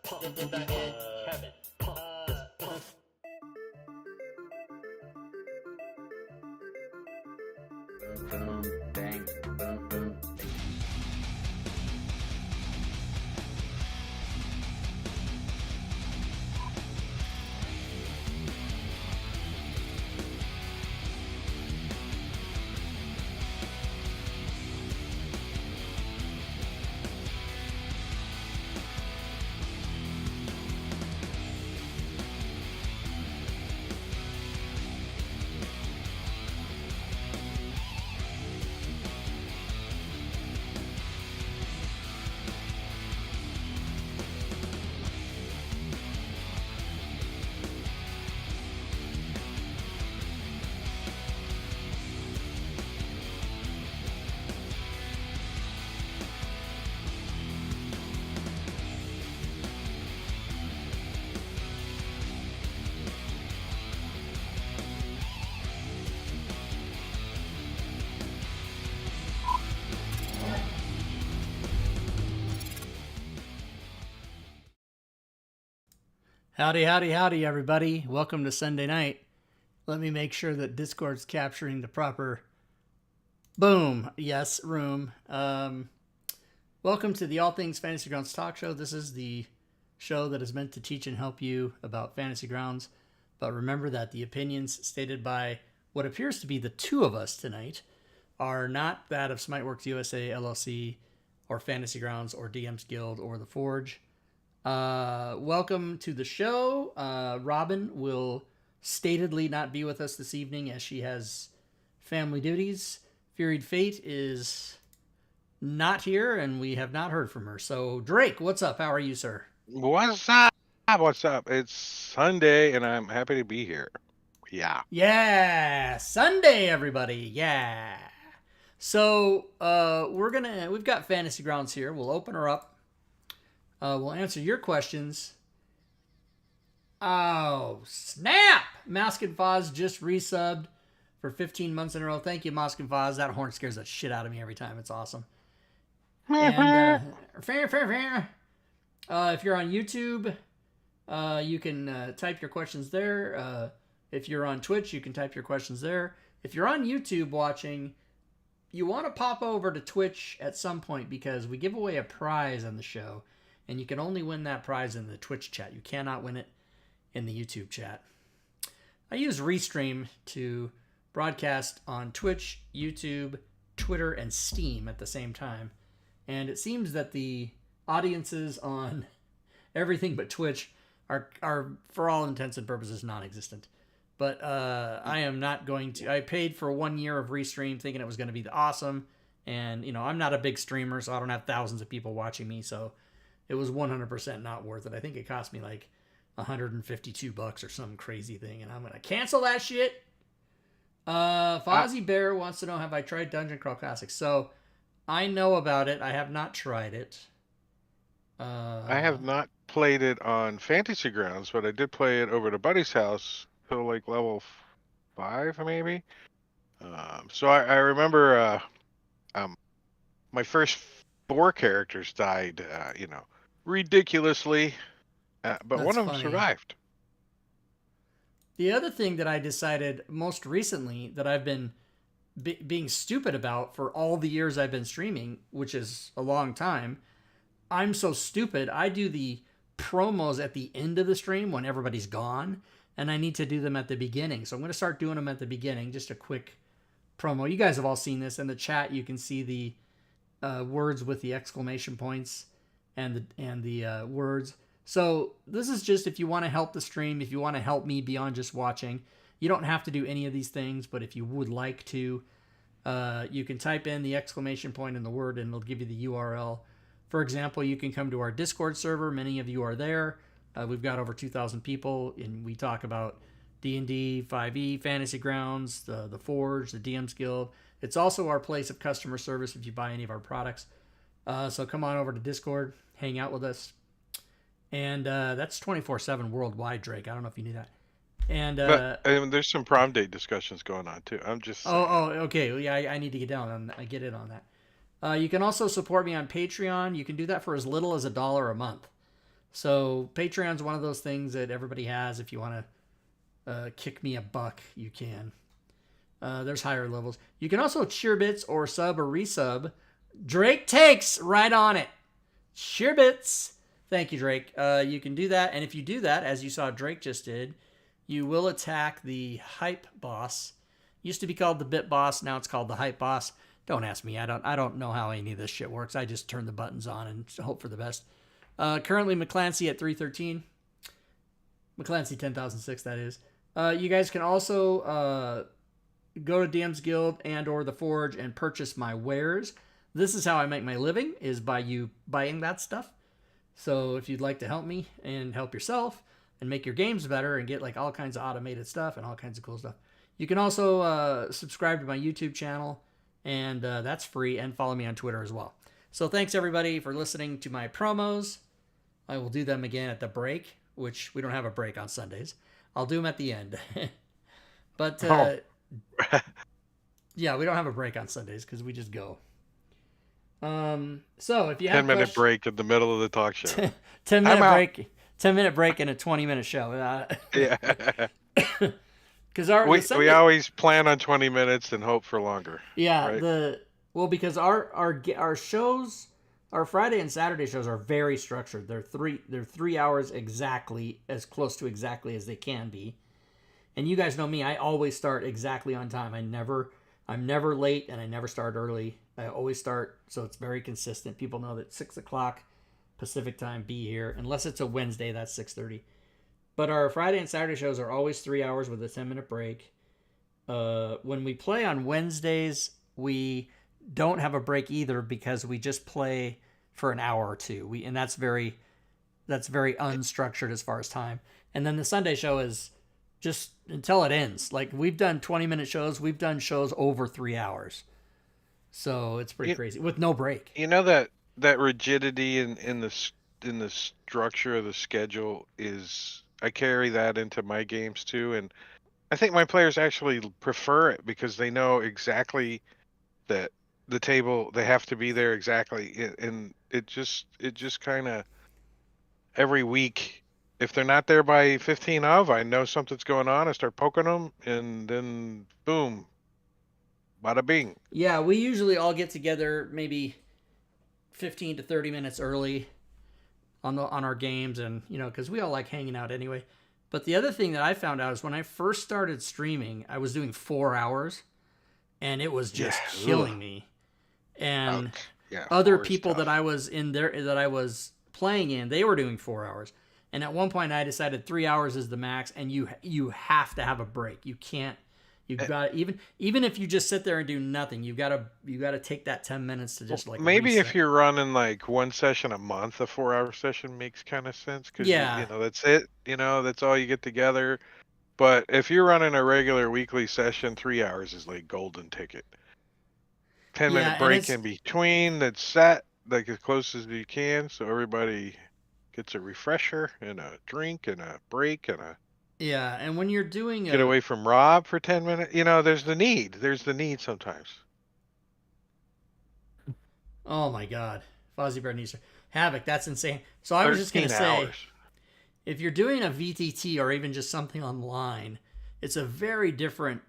Boom, bang, boom, boom. Howdy, howdy, howdy, everybody. Welcome to Sunday night. Let me make sure that Discord's capturing the proper boom. Yes, room. Welcome to the All Things Fantasy Grounds Talk Show. This is the show that is meant to teach and help you about Fantasy Grounds. But remember that the opinions stated by what appears to be the two of us tonight are not that of Smiteworks USA, LLC, or Fantasy Grounds, or DM's Guild, or The Forge. Welcome to the show. Robin will statedly not be with us this evening as she has family duties. Furied Fate is not here, and we have not heard from her. So, Drake, what's up? How are you, sir? What's up? What's up? It's Sunday, and I'm happy to be here. Yeah. Yeah, Sunday, everybody. Yeah. So, we've got Fantasy Grounds here. We'll open her up. We'll answer your questions. Oh, snap! Mask and Foz just resubbed for 15 months in a row. Thank you, Mask and Foz. That horn scares the shit out of me every time. It's awesome. And if you're on YouTube, you can type your questions there. If you're on Twitch, you can type your questions there. If you're on YouTube watching, you want to pop over to Twitch at some point because we give away a prize on the show. And you can only win that prize in the Twitch chat. You cannot win it in the YouTube chat. I use Restream to broadcast on Twitch, YouTube, Twitter, and Steam at the same time. And it seems that the audiences on everything but Twitch are for all intents and purposes, non-existent. But I am not going to... I paid for 1 year of Restream thinking it was going to be awesome. And, I'm not a big streamer, so I don't have thousands of people watching me, so... It was 100% not worth it. I think it cost me like $152 or some crazy thing, and I'm going to cancel that shit. Fozzie Bear wants to know, have I tried Dungeon Crawl Classics? So, I know about it. I have not tried it. I have not played it on Fantasy Grounds, but I did play it over to Buddy's house till like level 5, maybe. So I remember my first 4 characters died, ridiculously, but That's one of them funny. survived. The other thing that I decided most recently that I've been being stupid about for all the years I've been streaming, which is a long time, I'm so stupid. I do the promos at the end of the stream when everybody's gone, and I need to do them at the beginning. So I'm going to start doing them at the beginning, just a quick promo. You guys have all seen this. In the chat, you can see the words with the exclamation points and the words. So this is just if you want to help the stream, if you want to help me beyond just watching. You don't have to do any of these things, but if you would like to, you can type in the exclamation point and the word, and it'll give you the URL. For example, you can come to our Discord server. Many of you are there. We've got over 2,000 people, and we talk about D&D, 5e, Fantasy Grounds, the Forge, the DM's Guild. It's also our place of customer service if you buy any of our products. So come on over to Discord, hang out with us. And that's 24/7 worldwide, Drake. I don't know if you knew that. And there's some prom date discussions going on, too. I'm just saying. Okay. Yeah, I need to get down on I get in on that. You can also support me on Patreon. You can do that for as little as $1 a month. So Patreon's one of those things that everybody has. If you want to kick me a buck, you can. There's higher levels. You can also cheer bits or sub or resub. Drake takes right on it. Cheer bits. Thank you, Drake. You can do that, and if you do that, as you saw Drake just did, you will attack the hype boss. Used to be called the bit boss. Now it's called the hype boss. Don't ask me. I don't know how any of this shit works. I just turn the buttons on and hope for the best. Currently, McClancy at 313. McClancy 10,006, that is. You guys can also go to DM's Guild and or the Forge and purchase my wares. This is how I make my living, is by you buying that stuff. So if you'd like to help me and help yourself and make your games better and get like all kinds of automated stuff and all kinds of cool stuff, you can also subscribe to my YouTube channel, and that's free, and follow me on Twitter as well. So thanks everybody for listening to my promos. I will do them again at the break, which we don't have a break on Sundays. I'll do them at the end. But yeah, we don't have a break on Sundays because we just go. So if you have 10-minute break in the middle of the talk show. 10-minute break. 10-minute break in a 20-minute show. Yeah. Because we always plan on 20 minutes and hope for longer. Yeah. Right? Because our shows, our Friday and Saturday shows are very structured. They're 3 hours exactly, as close to exactly as they can be. And you guys know me. I always start exactly on time. I'm never late, and I never start early. I always start, so it's very consistent. People know that 6 o'clock Pacific time, be here. Unless it's a Wednesday, that's 6:30. But our Friday and Saturday shows are always 3 hours with a 10-minute break. When we play on Wednesdays, we don't have a break either because we just play for an hour or two. And that's very unstructured as far as time. And then the Sunday show is just until it ends. Like, we've done 20-minute shows. We've done shows over 3 hours. So it's pretty crazy with no break. You know that rigidity in the structure of the schedule is, I carry that into my games too, and I think my players actually prefer it because they know exactly that the table, they have to be there exactly, and it just kind of every week, if they're not there by 15 of, I know something's going on. I start poking them, and then boom, bada bing. Yeah, we usually all get together maybe 15 to 30 minutes early on our games, and because we all like hanging out anyway. But the other thing that I found out is when I first started streaming, I was doing 4 hours, and it was just killing me. And other people that I was playing in, they were doing 4 hours. And at one point, I decided 3 hours is the max, and you have to have a break. You can't. You've got even if you just sit there and do nothing, you gotta take that 10 minutes to just maybe reset. if you're running like one session a month, a 4-hour session makes kind of sense because that's it. That's all you get together. But if you're running a regular weekly session, 3 hours is like golden ticket. 10-minute break in between that's set like as close as you can, so everybody gets a refresher and a drink and a break and a. Yeah, and when you're doing get away from Rob for 10 minutes, there's the need sometimes. Oh my God, Fozzie Bear Nieser. Havoc, that's insane. So I was just gonna say, if you're doing a VTT or even just something online, it's a very different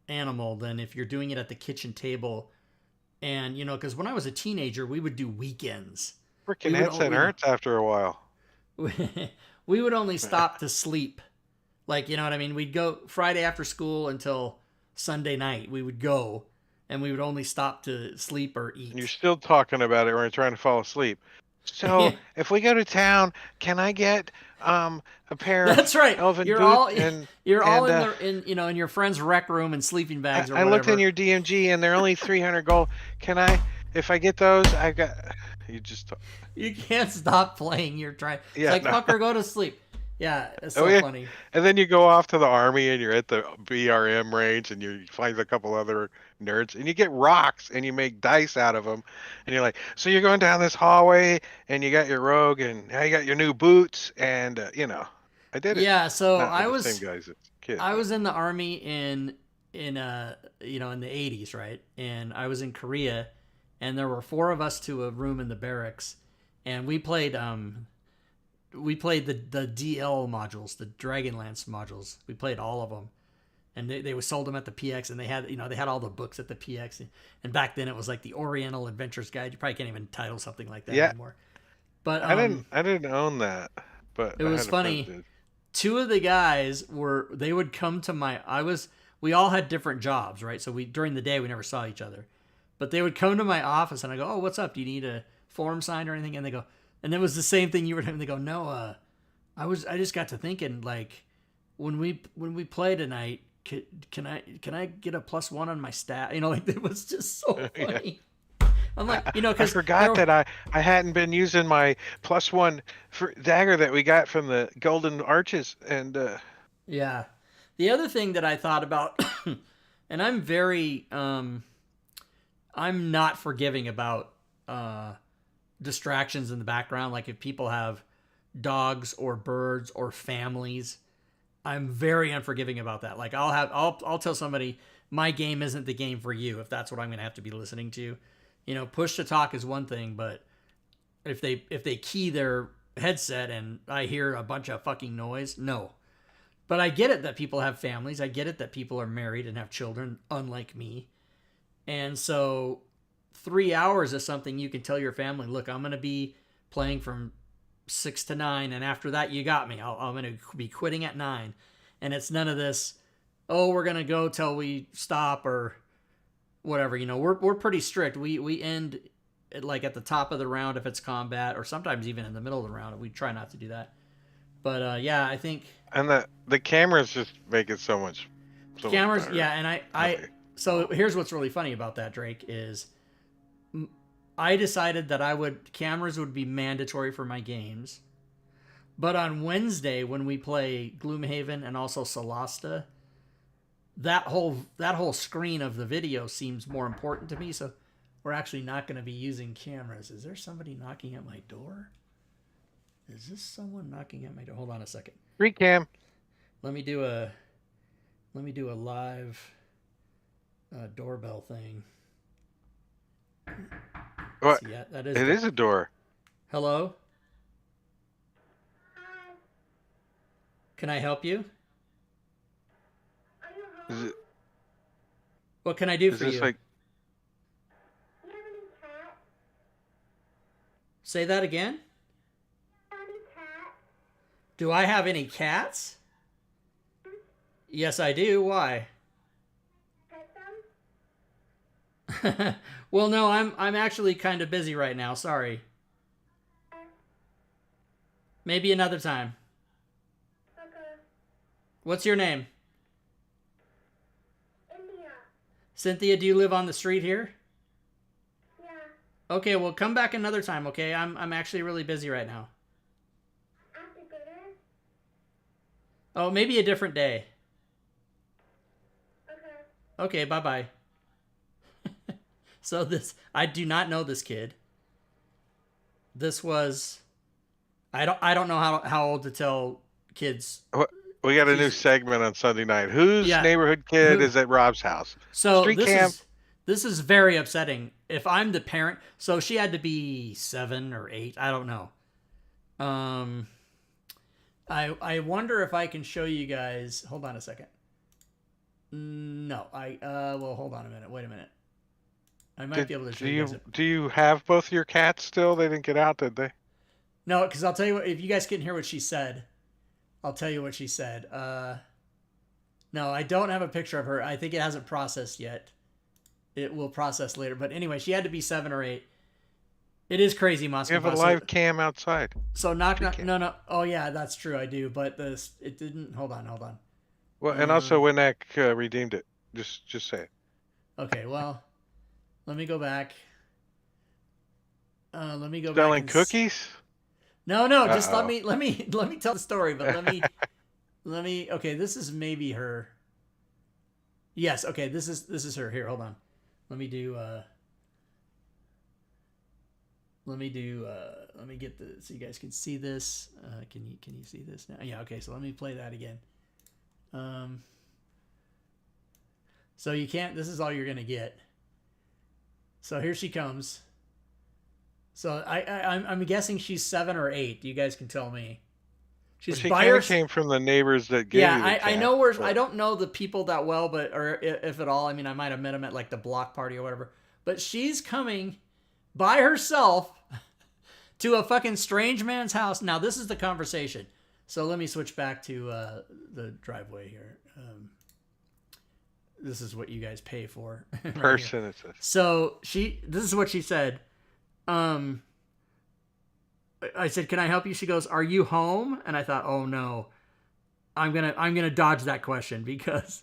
animal than if you're doing it at the kitchen table. And because when I was a teenager, we would do weekends. Freaking headset hurts after a while. We would only stop to sleep. Like, you know what I mean? We'd go Friday after school until Sunday night. We would go, and we would only stop to sleep or eat. And you're still talking about it when you're trying to fall asleep. So, if we go to town, can I get a pair That's right. of elven you're boots? All in your friend's rec room and sleeping bags or whatever. I looked in your DMG, and they're only 300 gold. Can I, if I get those, I got... You can't stop playing. You're trying. It's fucker, go to sleep. Yeah, it's so funny. And then you go off to the army and you're at the BRM range and you find a couple other nerds and you get rocks and you make dice out of them. And you're like, so you're going down this hallway and you got your rogue and now you got your new boots and, I did it. Yeah, so I was the same guys as kids. I was in the army in the 80s, right? And I was in Korea and there were 4 of us to a room in the barracks and we played we played the DL modules, the Dragonlance modules. We played all of them, and they sold them at the PX, and they had all the books at the PX, and back then it was like the Oriental Adventures Guide. You probably can't even title something like that Yeah, anymore. But I didn't own that, but it I was had a friend funny. who did. Two of the guys they would come to we all had different jobs, right? So during the day we never saw each other. But they would come to my office and I go, "Oh, what's up? Do you need a form signed or anything?" And they go, and it was the same thing you were doing. They go, "No, I just got to thinking, like, when we play tonight, can I get a +1 on my stat?" Like, it was just so funny. I'm like, I forgot that I hadn't been using my +1 for dagger that we got from the Golden Arches, and yeah. The other thing that I thought about, and I'm very I'm not forgiving about distractions in the background. Like if people have dogs or birds or families, I'm very unforgiving about that. Like I'll tell somebody my game isn't the game for you if that's what I'm going to have to be listening to. Push to talk is one thing, but if they key their headset and I hear a bunch of fucking noise, no. But I get it that people have families. I get it that people are married and have children, unlike me. And so 3 hours is something you can tell your family, look, I'm going to be playing from 6 to 9, and after that, you got me. I'm going to be quitting at 9. And it's none of this, oh, we're going to go till we stop or whatever. We're pretty strict. We end like at the top of the round if it's combat, or sometimes even in the middle of the round. We try not to do that. But yeah, I think... And the cameras just make it so much better. Yeah, and so here's what's really funny about that, Drake, is I decided that cameras would be mandatory for my games. But on Wednesday, when we play Gloomhaven and also Solasta, that whole screen of the video seems more important to me, so we're actually not going to be using cameras. Is there somebody knocking at my door? Is this someone knocking at my door? Hold on a second. Free cam. Let me do a live doorbell thing. What? So, yeah, it is a door. Hello? Can I help you? What can I do for you? Say that again? Do I have any cats? Yes, I do. Why? Well, no, I'm actually kind of busy right now. Sorry. Maybe another time. Okay. What's your name? Cynthia, do you live on the street here? Yeah. Okay, well, come back another time, okay? I'm actually really busy right now. After dinner? Oh, maybe a different day. Okay. Okay, bye-bye. So I do not know this kid. This was... I don't know how old to tell kids. We got a new segment on Sunday night. Whose neighborhood kid is at Rob's house? So Street cam. This is very upsetting. If I'm the parent, so she had to be 7 or 8. I don't know. I wonder if I can show you guys. Hold on a second. No, well, hold on a minute. Wait a minute. I might be able to show you guys. Do you have both your cats still? They didn't get out, did they? No, because I'll tell you what. If you guys can hear what she said, I'll tell you what she said. No, I don't have a picture of her. I think it hasn't processed yet. It will process later. But anyway, she had to be 7 or 8. It is crazy, Moscow. You have a live cam outside. So no. Oh yeah, that's true. I do, but it didn't. Hold on. Well, and also Winnack redeemed it. Just say it. Okay. Well, let me go back. Let me go Selling back. Cookies? No. Just let me tell the story. But let me. Okay, this is maybe her. Yes. Okay. This is her. Here, hold on. Let me get so you guys can see this. Can you see this now? Yeah, okay, so let me play that again. So you can't, this is all you're gonna get. So here she comes. So I'm guessing she's 7 or 8. You guys can tell me. Well, She's she by kind her. of came from the neighbors that gave Yeah, you the I cat. know where. I but- don't know the people that well, but or if at all. I mean, I might have met them at like the block party or whatever. But she's coming by herself to a fucking strange man's house. Now this is the conversation. So let me switch back to the driveway here. This is what you guys pay for. Right Person, here. it's a So this is what she said. I said, "Can I help you?" She goes, "Are you home?" And I thought, "Oh no, I'm gonna dodge that question because."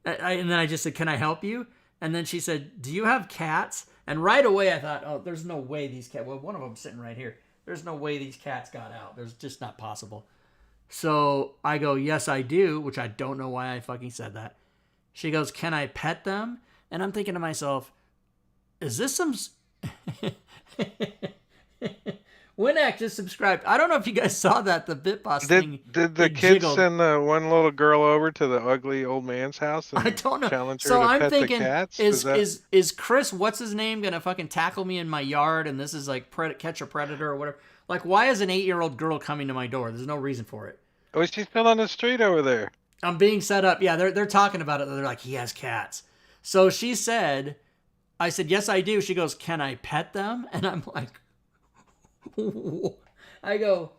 And then I just said, "Can I help you?" And then she said, "Do you have cats?" And right away I thought, "Oh, there's no way these cats." Well, one of them's sitting right here. There's no way these cats got out. There's just not possible. So I go, "Yes, I do," which I don't know why I fucking said that. She goes, "Can I pet them?" And I'm thinking to myself, is this some... Winak just subscribed. I don't know if you guys saw that, the BitBoss thing. Did the it kids jiggled. send the one little girl over to the ugly old man's house and I don't know. challenge her So to I'm pet thinking, the cats? is Chris, what's his name, gonna fucking tackle me in my yard? And this is like catch a predator or whatever. Like, why is an 8-year-old girl coming to my door? There's no reason for it. Oh, she's still on the street over there. I'm being set up. Yeah, they're talking about it. They're like, he has cats. So she said, I said, "Yes, I do." She goes, "Can I pet them?" And I'm like, I go,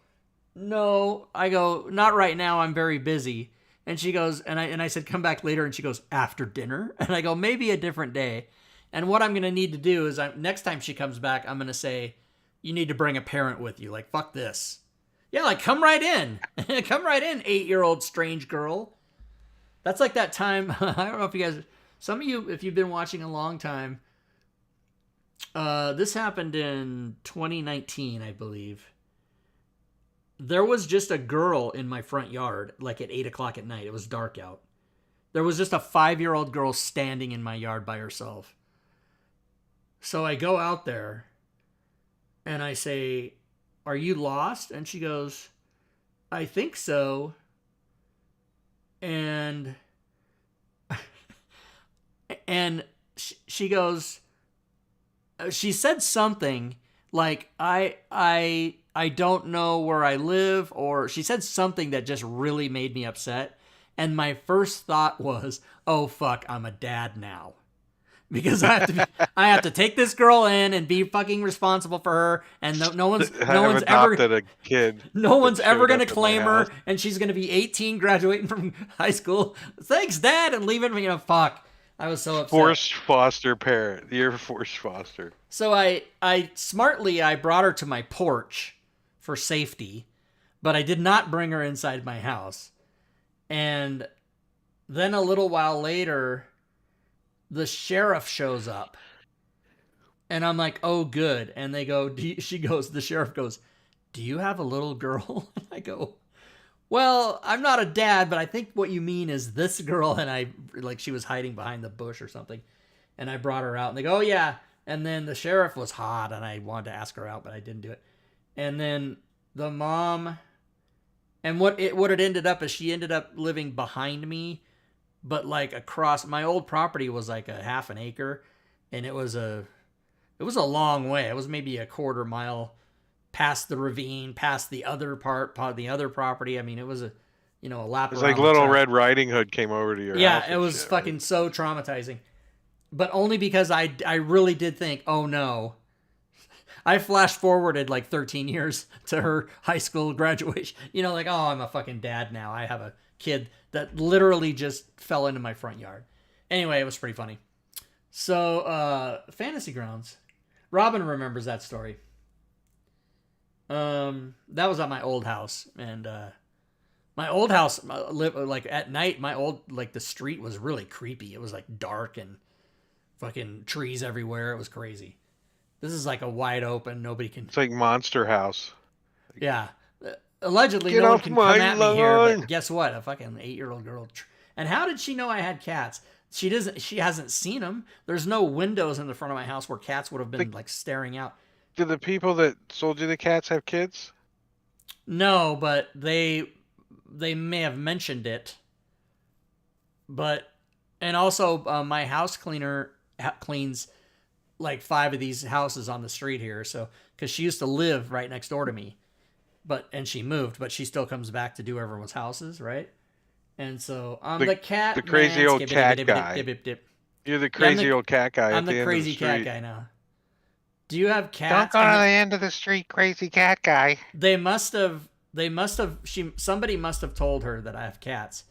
"No." I go, "Not right now. I'm very busy." And she goes, and I said, "Come back later." And she goes, "After dinner?" And I go, "Maybe a different day." And what I'm going to need to do is next time she comes back, I'm going to say, "You need to bring a parent with you." Like, fuck this. Yeah, like, come right in. Come right in, 8-year-old strange girl. That's like that time. I don't know if you guys, some of you, if you've been watching a long time, this happened in 2019, I believe. There was just a girl in my front yard, like at 8 o'clock at night. It was dark out. There was just a 5-year-old girl standing in my yard by herself. So I go out there and I say, "Are you lost?" And she goes, "I think so." And she goes, she said something like, I don't know where I live, or she said something that just really made me upset. And my first thought was, oh fuck, I'm a dad now. Because I have to take this girl in and be fucking responsible for her, and no one's adopted a kid. no one's ever going gonna claim her, and she's gonna be 18, graduating from high school. Thanks, Dad, and leaving me. Fuck. I was so upset. Forced foster parent. You're forced foster. So I smartly brought her to my porch for safety, but I did not bring her inside my house. And then a little while later, the sheriff shows up. And I'm like, "Oh, good." And they go, the sheriff goes, "Do you have a little girl?" And I go, "Well, I'm not a dad, but I think what you mean is this girl." And she was hiding behind the bush or something. And I brought her out, and they go, "Oh, yeah." And then the sheriff was hot, and I wanted to ask her out, but I didn't do it. And then the mom, and what it ended up is she ended up living behind me, but like across my old property was like a half an acre, and it was a long way. It was maybe a quarter mile past the ravine, past the other the other property. I mean, it was a lap. It's like Little Red Riding Hood came over to your house. Yeah, it was fucking so traumatizing. But only because I really did think, oh no. I flash forwarded like 13 years to her high school graduation. Like, oh, I'm a fucking dad now. I have a kid that literally just fell into my front yard. Anyway, it was pretty funny. So, Fantasy Grounds. Robin remembers that story. That was at my old house. And my old house, like at night, the street was really creepy. It was like dark and fucking trees everywhere. It was crazy. This is like a wide open, nobody can... It's like Monster House. Yeah. Allegedly, Get no one off can my come at me here, lawn. but guess what? A fucking 8-year-old girl... And how did she know I had cats? She hasn't seen them. There's no windows in the front of my house where cats would have been like staring out. Did the people that sold you the cats have kids? No, but they may have mentioned it. But... And also, my house cleaner cleans like 5 of these houses on the street here. So, because she used to live right next door to me, and she moved, but she still comes back to do everyone's houses, right? And so I'm the The cat crazy man. old cat guy. You're the Yeah, crazy old cat guy I'm at the the end of the crazy cat street. guy now. Do you have Don't cats? go to the end of the street, crazy cat guy. They must have. Somebody must have told her that I have cats,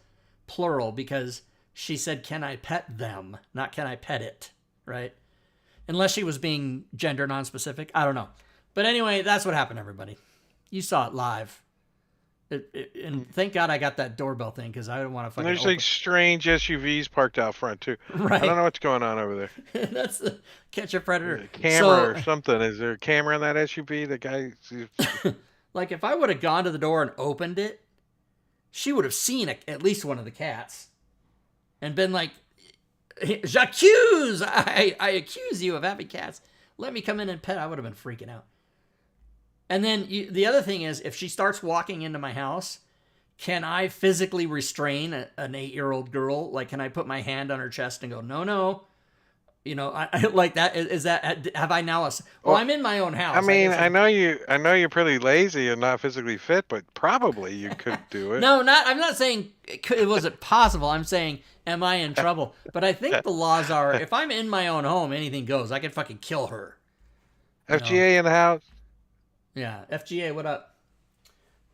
plural, because she said, "Can I pet them?" Not "Can I pet it?" Right? Unless she was being gender non-specific. I don't know. But anyway, that's what happened, everybody. You saw it live. And thank God I got that doorbell thing, because I don't want to fucking And there's like strange SUVs parked out front too. Right. I don't know what's going on over there. That's the catch a predator. A camera or something. Is there a camera in that SUV? The guy. Like, if I would have gone to the door and opened it, she would have seen at least one of the cats and been like, "J'accuse! I accuse you of having cats. Let me come in and pet." I would have been freaking out. And then the other thing is, if she starts walking into my house, can I physically restrain an 8-year-old girl? Like, can I put my hand on her chest and go, "No, no"? You know, I like that. Is that, have I now? Well, I'm in my own house. I mean, I know you're pretty lazy and not physically fit, but probably you could do it. No, I'm not saying it wasn't possible. I'm saying, am I in trouble? But I think the laws are, if I'm in my own home, anything goes. I can fucking kill her. FGA in the house. Yeah, FGA, what up?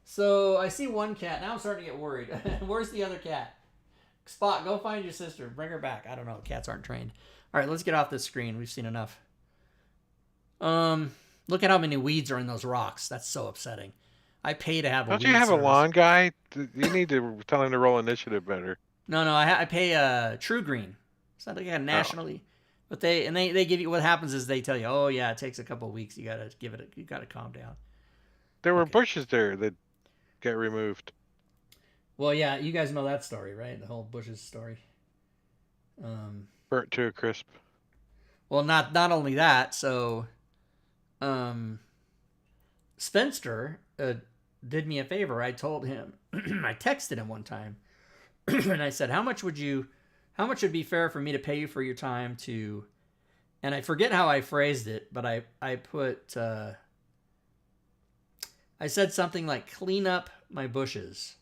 So I see one cat. Now I'm starting to get worried. Where's the other cat? Spot, go find your sister. Bring her back. I don't know. Cats aren't trained. All right, let's get off this screen. We've seen enough. Look at how many weeds are in those rocks. That's so upsetting. I pay to have a Don't weed you have service. a lawn guy? You need to tell him to roll initiative better. No, I pay True Green. It's not like nationally, but they give you, what happens is they tell you, "Oh yeah, it takes a couple of weeks. You gotta calm down." There were bushes there that got removed. Well, yeah, you guys know that story, right? The whole bushes story. Burnt to a crisp. Well, not only that. So, Spencer did me a favor. I told him, I texted him one time, and I said, how much would be fair for me to pay you for your time to, and I forget how I phrased it, but I put, I said something like, clean up my bushes.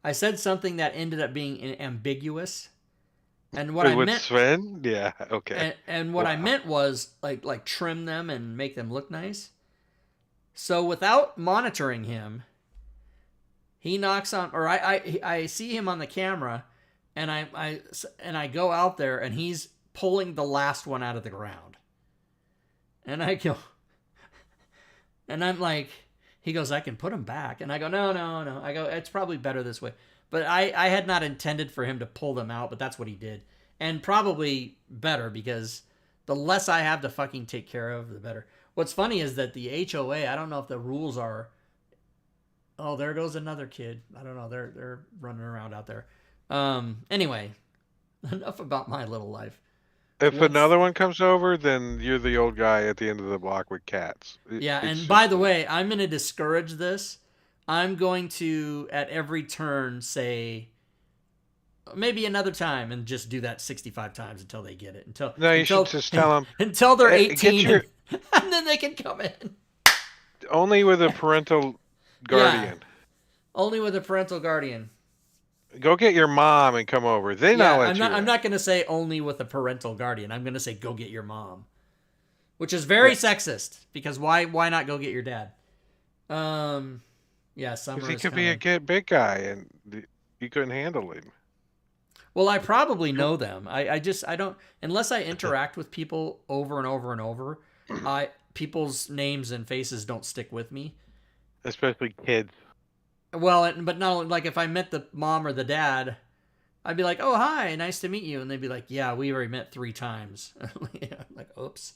I said something that ended up being ambiguous. And what I meant, Sven? Yeah, okay. And what I meant was like trim them and make them look nice. So without monitoring him, he knocks on, or I see him on the camera, and I go out there, and he's pulling the last one out of the ground. And I go, and I'm like, he goes, "I can put them back." And I go, no. I go, "It's probably better this way." But I had not intended for him to pull them out, but that's what he did. And probably better, because the less I have to fucking take care of, the better. What's funny is that the HOA, I don't know if the rules are, oh, there goes another kid. I don't know. They're running around out there. Anyway, enough about my little life. If another one comes over, then you're the old guy at the end of the block with cats. And by the way, I'm going to discourage this. I'm going to, at every turn, say, maybe another time, and just do that 65 times until they get it. You should just tell them. Until they're 18, and then they can come in. Only with a parental guardian. Yeah, only with a parental guardian. Go get your mom and come over. I'm not going to say only with a parental guardian. I'm going to say go get your mom. Which is very sexist, because why not go get your dad? Yeah, Summer. He could be a big guy, and you couldn't handle him. Well, I probably know them. I don't, unless I interact with people over and over and over, people's names and faces don't stick with me. Especially kids. Well, but not only, like, if I met the mom or the dad, I'd be like, "Oh, hi, nice to meet you." And they'd be like, "Yeah, we already met 3 times. Like, oops.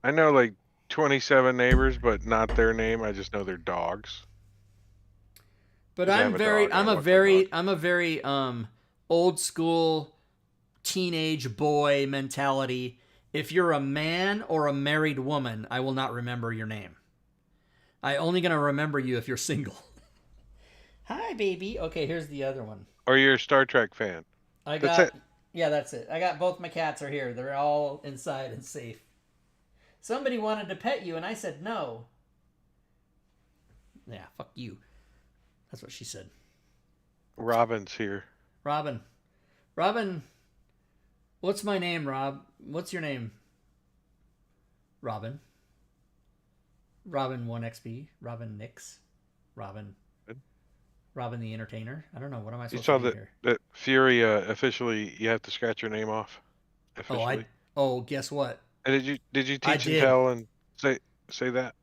I know like 27 neighbors, but not their name. I just know their dogs. But I'm a very old school teenage boy mentality. If you're a man or a married woman, I will not remember your name. I'm only going to remember you if you're single. Hi, baby. Okay, here's the other one. Or you're a Star Trek fan. I got Yeah, that's it. I got both my cats are here. They're all inside and safe. Somebody wanted to pet you, and I said no. Yeah, fuck you. That's what she said. Robin's here. Robin. Robin. What's my name, Rob? What's your name? Robin. Robin 1XP. Robin Nix. Robin. Robin the Entertainer. I don't know. What am I You supposed saw to do that here? that Fury officially. You have to scratch your name off. Officially. Guess what? And did you I teach and did. tell and say that?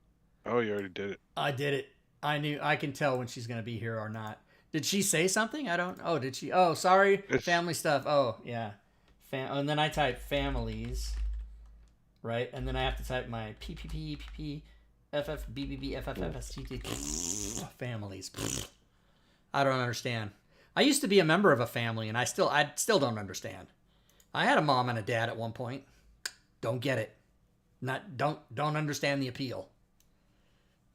Oh, you already did it. I did it. I can tell when she's gonna be here or not. Did she say something? I don't. Oh, did she? Oh, sorry. Family stuff. Oh, yeah. And then I type families, right? And then I have to type my PPP FFBBB FFFSTT families. I don't understand. I used to be a member of a family, and I still don't understand. I had a mom and a dad at one point. Don't get it. Don't understand the appeal.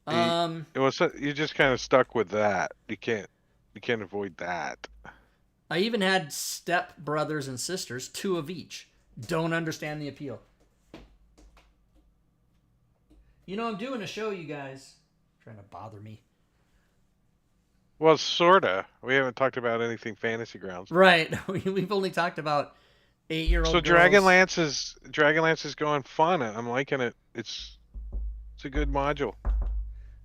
You just kind of stuck with that. You can't avoid that. I even had step brothers and sisters, 2 of each. Don't understand the appeal. You know, I'm doing a show, you guys. Trying to bother me. Well, sorta. We haven't talked about anything Fantasy Grounds. Right. We've only talked about 8-year-old So girls. Dragonlance is going fun. I'm liking it. It's a good module.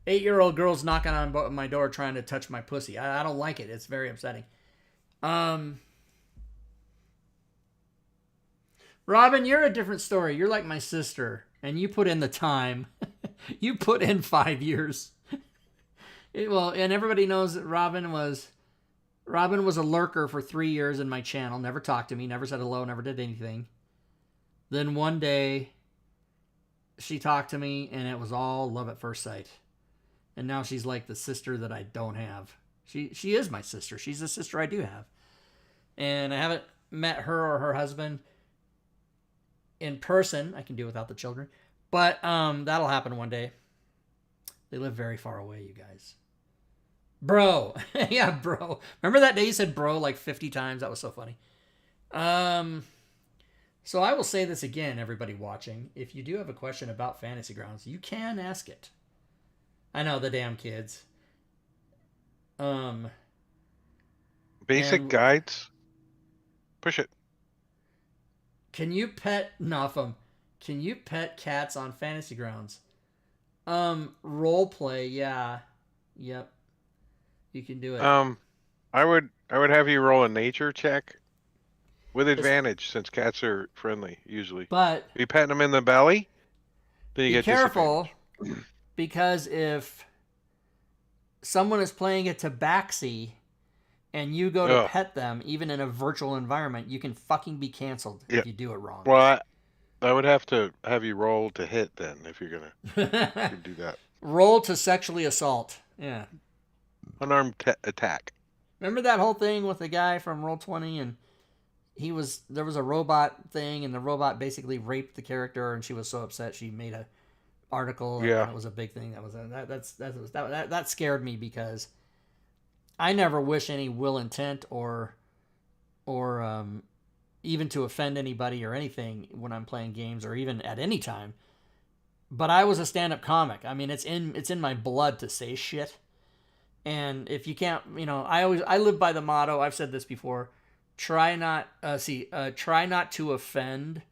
8-year-old girls knocking on my door trying to touch my pussy. I don't like it. It's very upsetting. Robin, you're a different story. You're like my sister, and you put in the time. You put in 5 years. And everybody knows that Robin was a lurker for 3 years in my channel. Never talked to me, never said hello, never did anything. Then one day, she talked to me, and it was all love at first sight. And now she's like the sister that I don't have. She is my sister. She's the sister I do have. And I haven't met her or her husband in person. I can do without the children. But that'll happen one day. They live very far away, you guys. Bro. Yeah, bro. Remember that day you said bro like 50 times? That was so funny. So I will say this again, everybody watching. If you do have a question about Fantasy Grounds, you can ask it. I know, the damn kids. Basic guides. Push it. Can you pet Notham? Can you pet cats on Fantasy Grounds? Role play, yeah. Yep. You can do it. I would have you roll a nature check with advantage since cats are friendly usually. But are you petting them in the belly? Then you be get careful, because if someone is playing a tabaxi and you go to pet them, even in a virtual environment, you can fucking be canceled if you do it wrong. Well, I would have to have you roll to hit then if you're gonna do that. Roll to sexually assault. Yeah. Unarmed attack. Remember that whole thing with the guy from Roll20 and there was a robot thing and the robot basically raped the character and she was so upset she made a article and it was a big thing. That scared me because I never wish any ill intent or even to offend anybody or anything when I'm playing games or even at any time. But I was a stand-up comic. I mean, it's in my blood to say shit. And if you can't, I live by the motto. I've said this before. Try not to offend,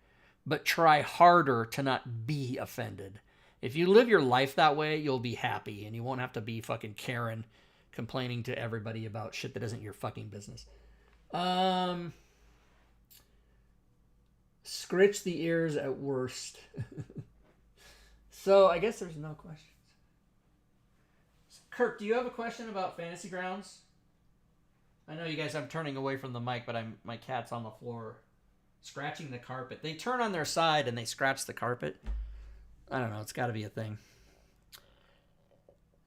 but try harder to not be offended. If you live your life that way, you'll be happy and you won't have to be fucking Karen complaining to everybody about shit that isn't your fucking business. Scritch the ears at worst. So I guess there's no questions. Kirk, do you have a question about Fantasy Grounds? I know you guys, I'm turning away from the mic, but my cat's on the floor scratching the carpet. They turn on their side and they scratch the carpet. I don't know. It's got to be a thing.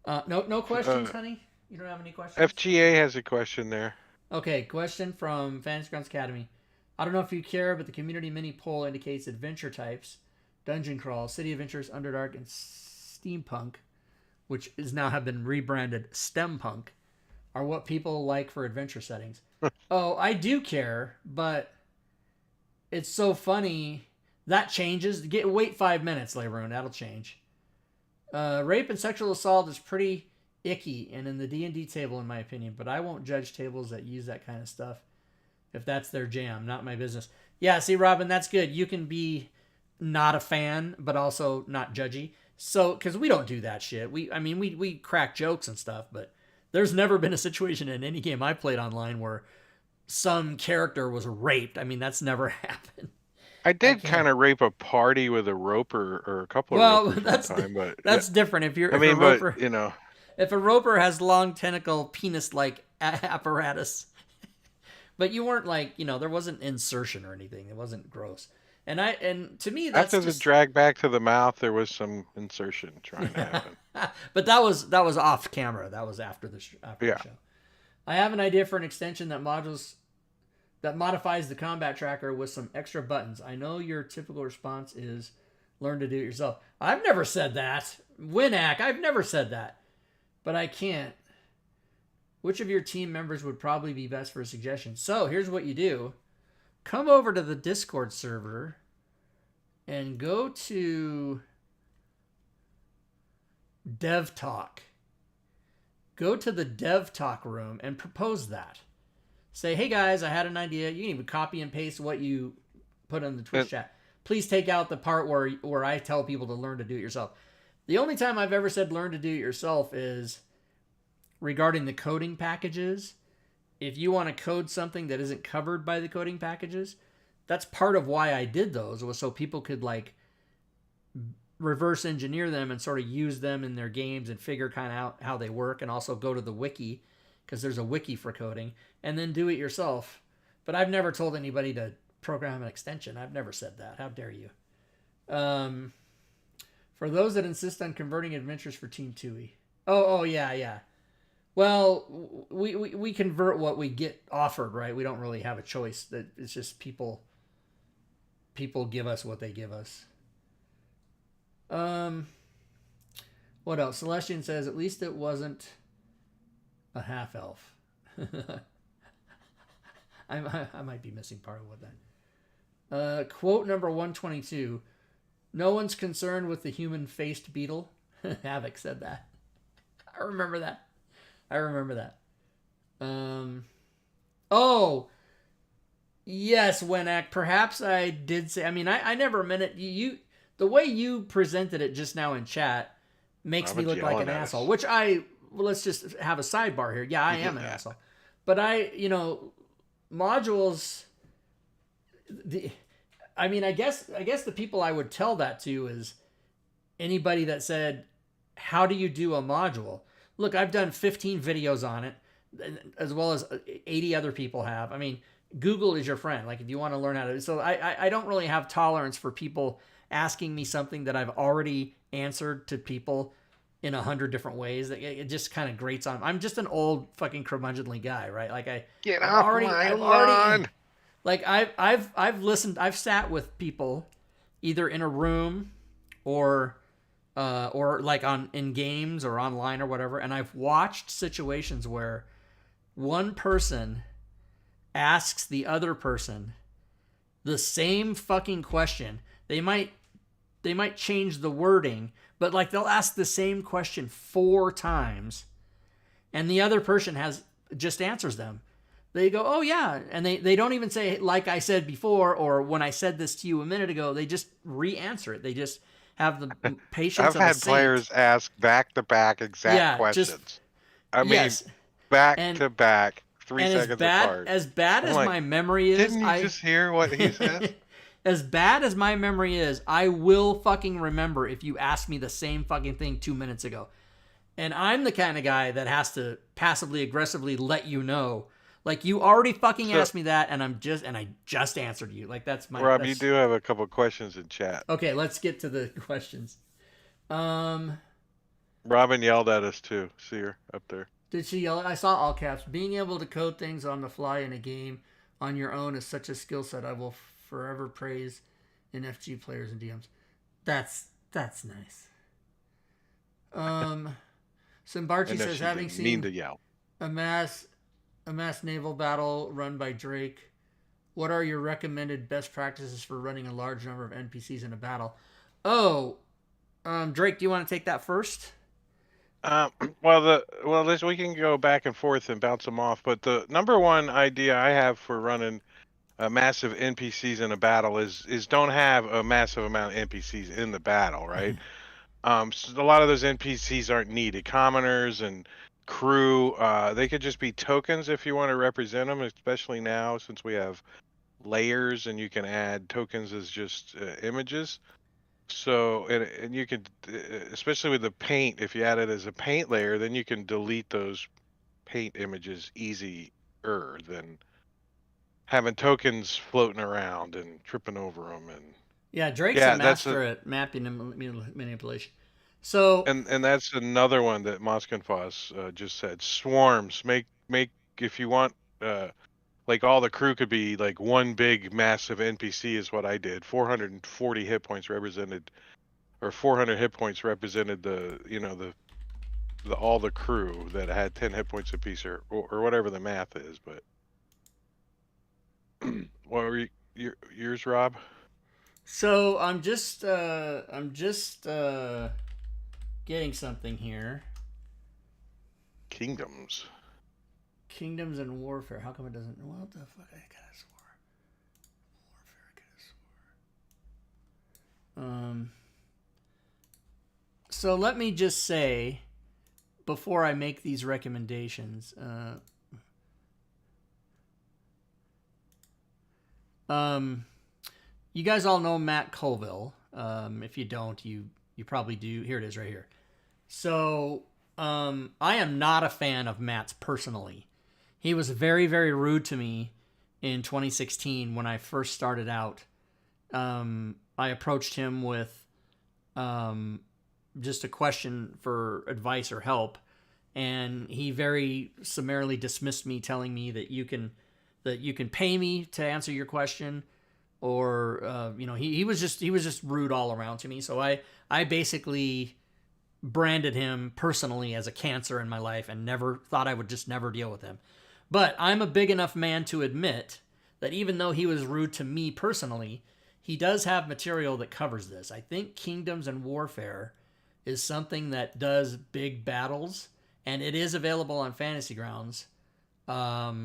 No questions, honey? You don't have any questions? FGA has a question there. Okay, question from Fantasy Grounds Academy. I don't know if you care, but the community mini poll indicates adventure types, dungeon crawl, city adventures, underdark, and steampunk, which is now have been rebranded Stempunk, are what people like for adventure settings. Oh, I do care, but it's so funny. That changes. Wait 5 minutes, Leroon. That'll change. Rape and sexual assault is pretty icky and in the D&D table, in my opinion, but I won't judge tables that use that kind of stuff if that's their jam. Not my business. Yeah, see, Robin, that's good. You can be not a fan, but also not judgy. So, because we don't do that shit. We crack jokes and stuff, but there's never been a situation in any game I played online where some character was raped. I mean, that's never happened. I did kind of rape a party with a roper or a couple of ropers that's one time, but that's different. If you're, I mean, but roper, you know, if a roper has long tentacle penis-like apparatus, but you weren't like, there wasn't insertion or anything. It wasn't gross. And to me, that's after the drag back to the mouth, there was some insertion trying to happen. But that was off camera. That was after the show. I have an idea for an extension that modifies the combat tracker with some extra buttons. I know your typical response is learn to do it yourself. I've never said that. Winac, I've never said that. But I can't. Which of your team members would probably be best for a suggestion? So here's what you do. Come over to the Discord server and go to Dev Talk. Go to the Dev Talk room and propose that. Say, hey guys, I had an idea. You can even copy and paste what you put in the Twitch chat. Please take out the part where I tell people to learn to do it yourself. The only time I've ever said learn to do it yourself is regarding the coding packages. If you want to code something that isn't covered by the coding packages, that's part of why I did those, was so people could like reverse engineer them and sort of use them in their games and figure kind of out how they work, and also go to the wiki, because there's a wiki for coding, and then do it yourself. But I've never told anybody to program an extension. I've never said that. How dare you? For those that insist on converting adventures for Team Twohy. Oh yeah. Well, we convert what we get offered, right? We don't really have a choice. That it's just people give us what they give us. What else? Celestian says, at least it wasn't a half elf. I might be missing part of what that. Quote number 122. No one's concerned with the human-faced beetle. Havoc said that. I remember that. Oh, yes, Winac. Perhaps I did say. I mean, I never meant it. The way you presented it just now in chat makes me look like an asshole. Which let's just have a sidebar here. Yeah, I am an asshole. But modules. I guess the people I would tell that to is anybody that said, "How do you do a module?" Look, I've done 15 videos on it, as well as 80 other people have. I mean, Google is your friend. Like, if you want to learn how to... So I don't really have tolerance for people asking me something that I've already answered to people in 100 different ways. It just kind of grates on. I'm just an old fucking curmudgeonly guy, right? Like, I've listened. I've sat with people either in a room or like in games or online or whatever, and I've watched situations where one person asks the other person the same fucking question. They might change the wording, but like they'll ask the same question 4 times, and the other person just answers them. They go, oh yeah, and they don't even say, like I said before, or when I said this to you a minute ago. They just re-answer it. They just have the patience. I've had players ask back-to-back exact questions. Back to back, 3 seconds apart. As bad as my memory is, didn't you just hear what he said? As bad as my memory is, I will fucking remember if you asked me the same fucking thing 2 minutes ago. And I'm the kind of guy that has to passively aggressively let you know. Like, you already fucking asked me that, and I just answered you. Like, that's my... Rob, you do have a couple questions in chat. Okay, let's get to the questions. Robin yelled at us, too. See her up there. Did she yell? I saw all caps. Being able to code things on the fly in a game on your own is such a skill set. I will forever praise NFG players and DMs. That's nice. Simbarchi says, having seen mean to yell. a mass naval battle run by Drake What are your recommended best practices for running a large number of NPCs in a battle? Oh, Drake, do you want to take that first? Um, this we can go back and forth and bounce them off. But the number one idea I have for running massive NPCs in a battle is don't have a massive amount of NPCs in the battle, right? So a lot of those NPCs aren't needed. Commoners and crew, they could just be tokens if you want to represent them, especially now since we have layers and you can add tokens as just images. So, and you can, especially with the paint, if you add it as a paint layer, then you can delete those paint images easier than having tokens floating around and tripping over them. And Yeah, Drake's a yeah, that's a master at mapping and manipulation. So, and that's another one that Moskenfoss just said. Swarms, make if you want, like all the crew could be like one big massive NPC is what I did. 440 hit points represented, or 400 hit points represented the all the crew that had 10 hit points apiece, or whatever the math is. But what were yours, Rob? I'm just getting something here. Kingdoms. Kingdoms and warfare. How come it doesn't? What the fuck? I could have swore. Warfare. I could have swore. So let me just say, before I make these recommendations, you guys all know Matt Colville. If you don't, you probably do. Here it is, right here. So I am not a fan of Matt's personally. He was very, very rude to me in 2016 when I first started out. I approached him with just a question for advice or help, and he very summarily dismissed me, telling me that you can pay me to answer your question, or he was just rude all around to me. So I basically branded him personally as a cancer in my life and never thought I would just never deal with him. But I'm a big enough man to admit that even though he was rude to me personally, he does have material that covers this. I think Kingdoms and Warfare is something that does big battles, and it is available on Fantasy Grounds. I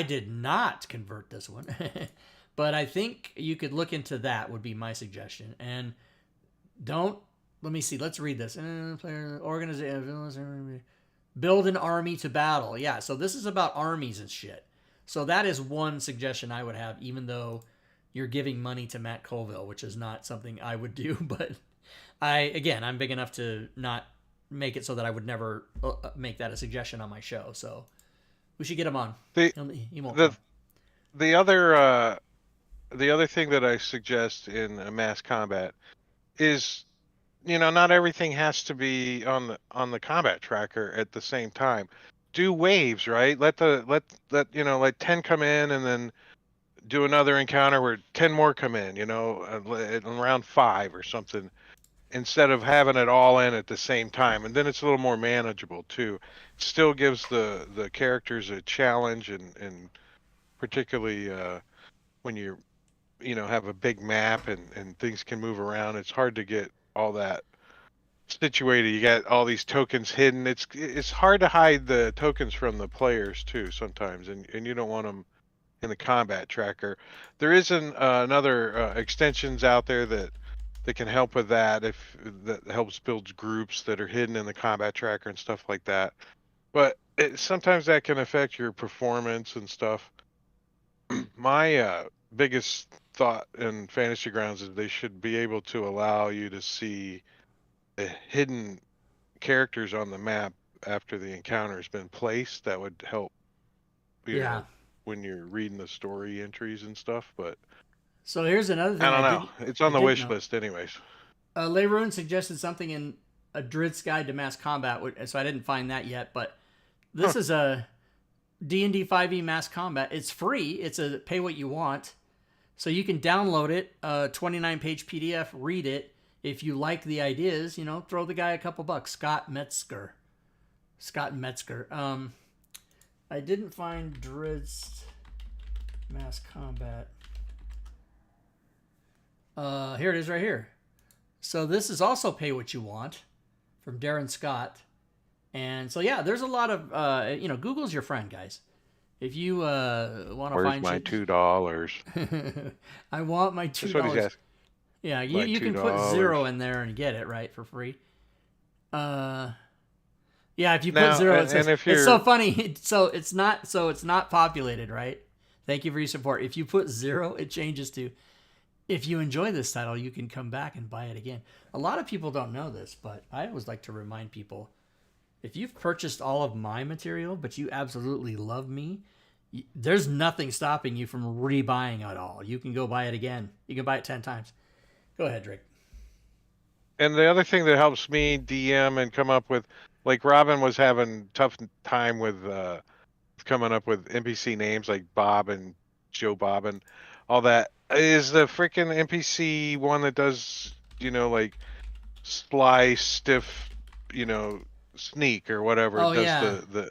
did not convert this one, but I think you could look into that, would be my suggestion. And let me see, let's read this. Organization, build an army to battle. Yeah, so this is about armies and shit. So that is one suggestion I would have, even though you're giving money to Matt Colville, which is not something I would do. But I'm big enough to not make it so that I would never make that a suggestion on my show. So we should get him on. He won't come. The other thing that I suggest in a mass combat is, not everything has to be on the combat tracker at the same time. Do waves, right? Let 10 come in, and then do another encounter where 10 more come in, around 5 or something, instead of having it all in at the same time. And then it's a little more manageable too. It still gives the characters a challenge, and particularly when have a big map and things can move around. It's hard to get all that situated. You got all these tokens hidden. It's hard to hide the tokens from the players too sometimes, and you don't want them in the combat tracker. There is another extensions out there that can help with that, that helps build groups that are hidden in the combat tracker and stuff like that. But sometimes that can affect your performance and stuff. My biggest thought in Fantasy Grounds is they should be able to allow you to see the hidden characters on the map after the encounter has been placed. That would help, when you're reading the story entries and stuff. But so here's another thing. I don't know. It's on the wish list anyways. Leroon suggested something in a Drit's Guide to Mass Combat, so I didn't find that yet. But this is a D&D 5e Mass Combat. It's free. It's a pay what you want. So you can download it, 29-page PDF, read it. If you like the ideas, throw the guy a couple bucks. Scott Metzger. I didn't find Drit's Mass Combat. Here it is right here. So this is also Pay What You Want from Darren Scott. And so, yeah, there's a lot of, Google's your friend, guys. If you want to Where's find my shit- $2? I want my $2. That's what he's asking. Yeah, My you can put $2. 0 in there and get it, right, for free. Yeah, if you put Now, 0, and if it's so you're- funny. So it's not populated, right? Thank you for your support. If you put 0, it changes to, if you enjoy this title, you can come back and buy it again. A lot of people don't know this, but I always like to remind people, if you've purchased all of my material, but you absolutely love me, there's nothing stopping you from rebuying it all. You can go buy it again. You can buy it 10 times. Go ahead, Drake. And the other thing that helps me DM and come up with, like Robin was having tough time with coming up with NPC names like Bob and Joe Bob and all that, is the freaking NPC one that does, like Sly, Stiff, Sneak or whatever. Oh, It does yeah. the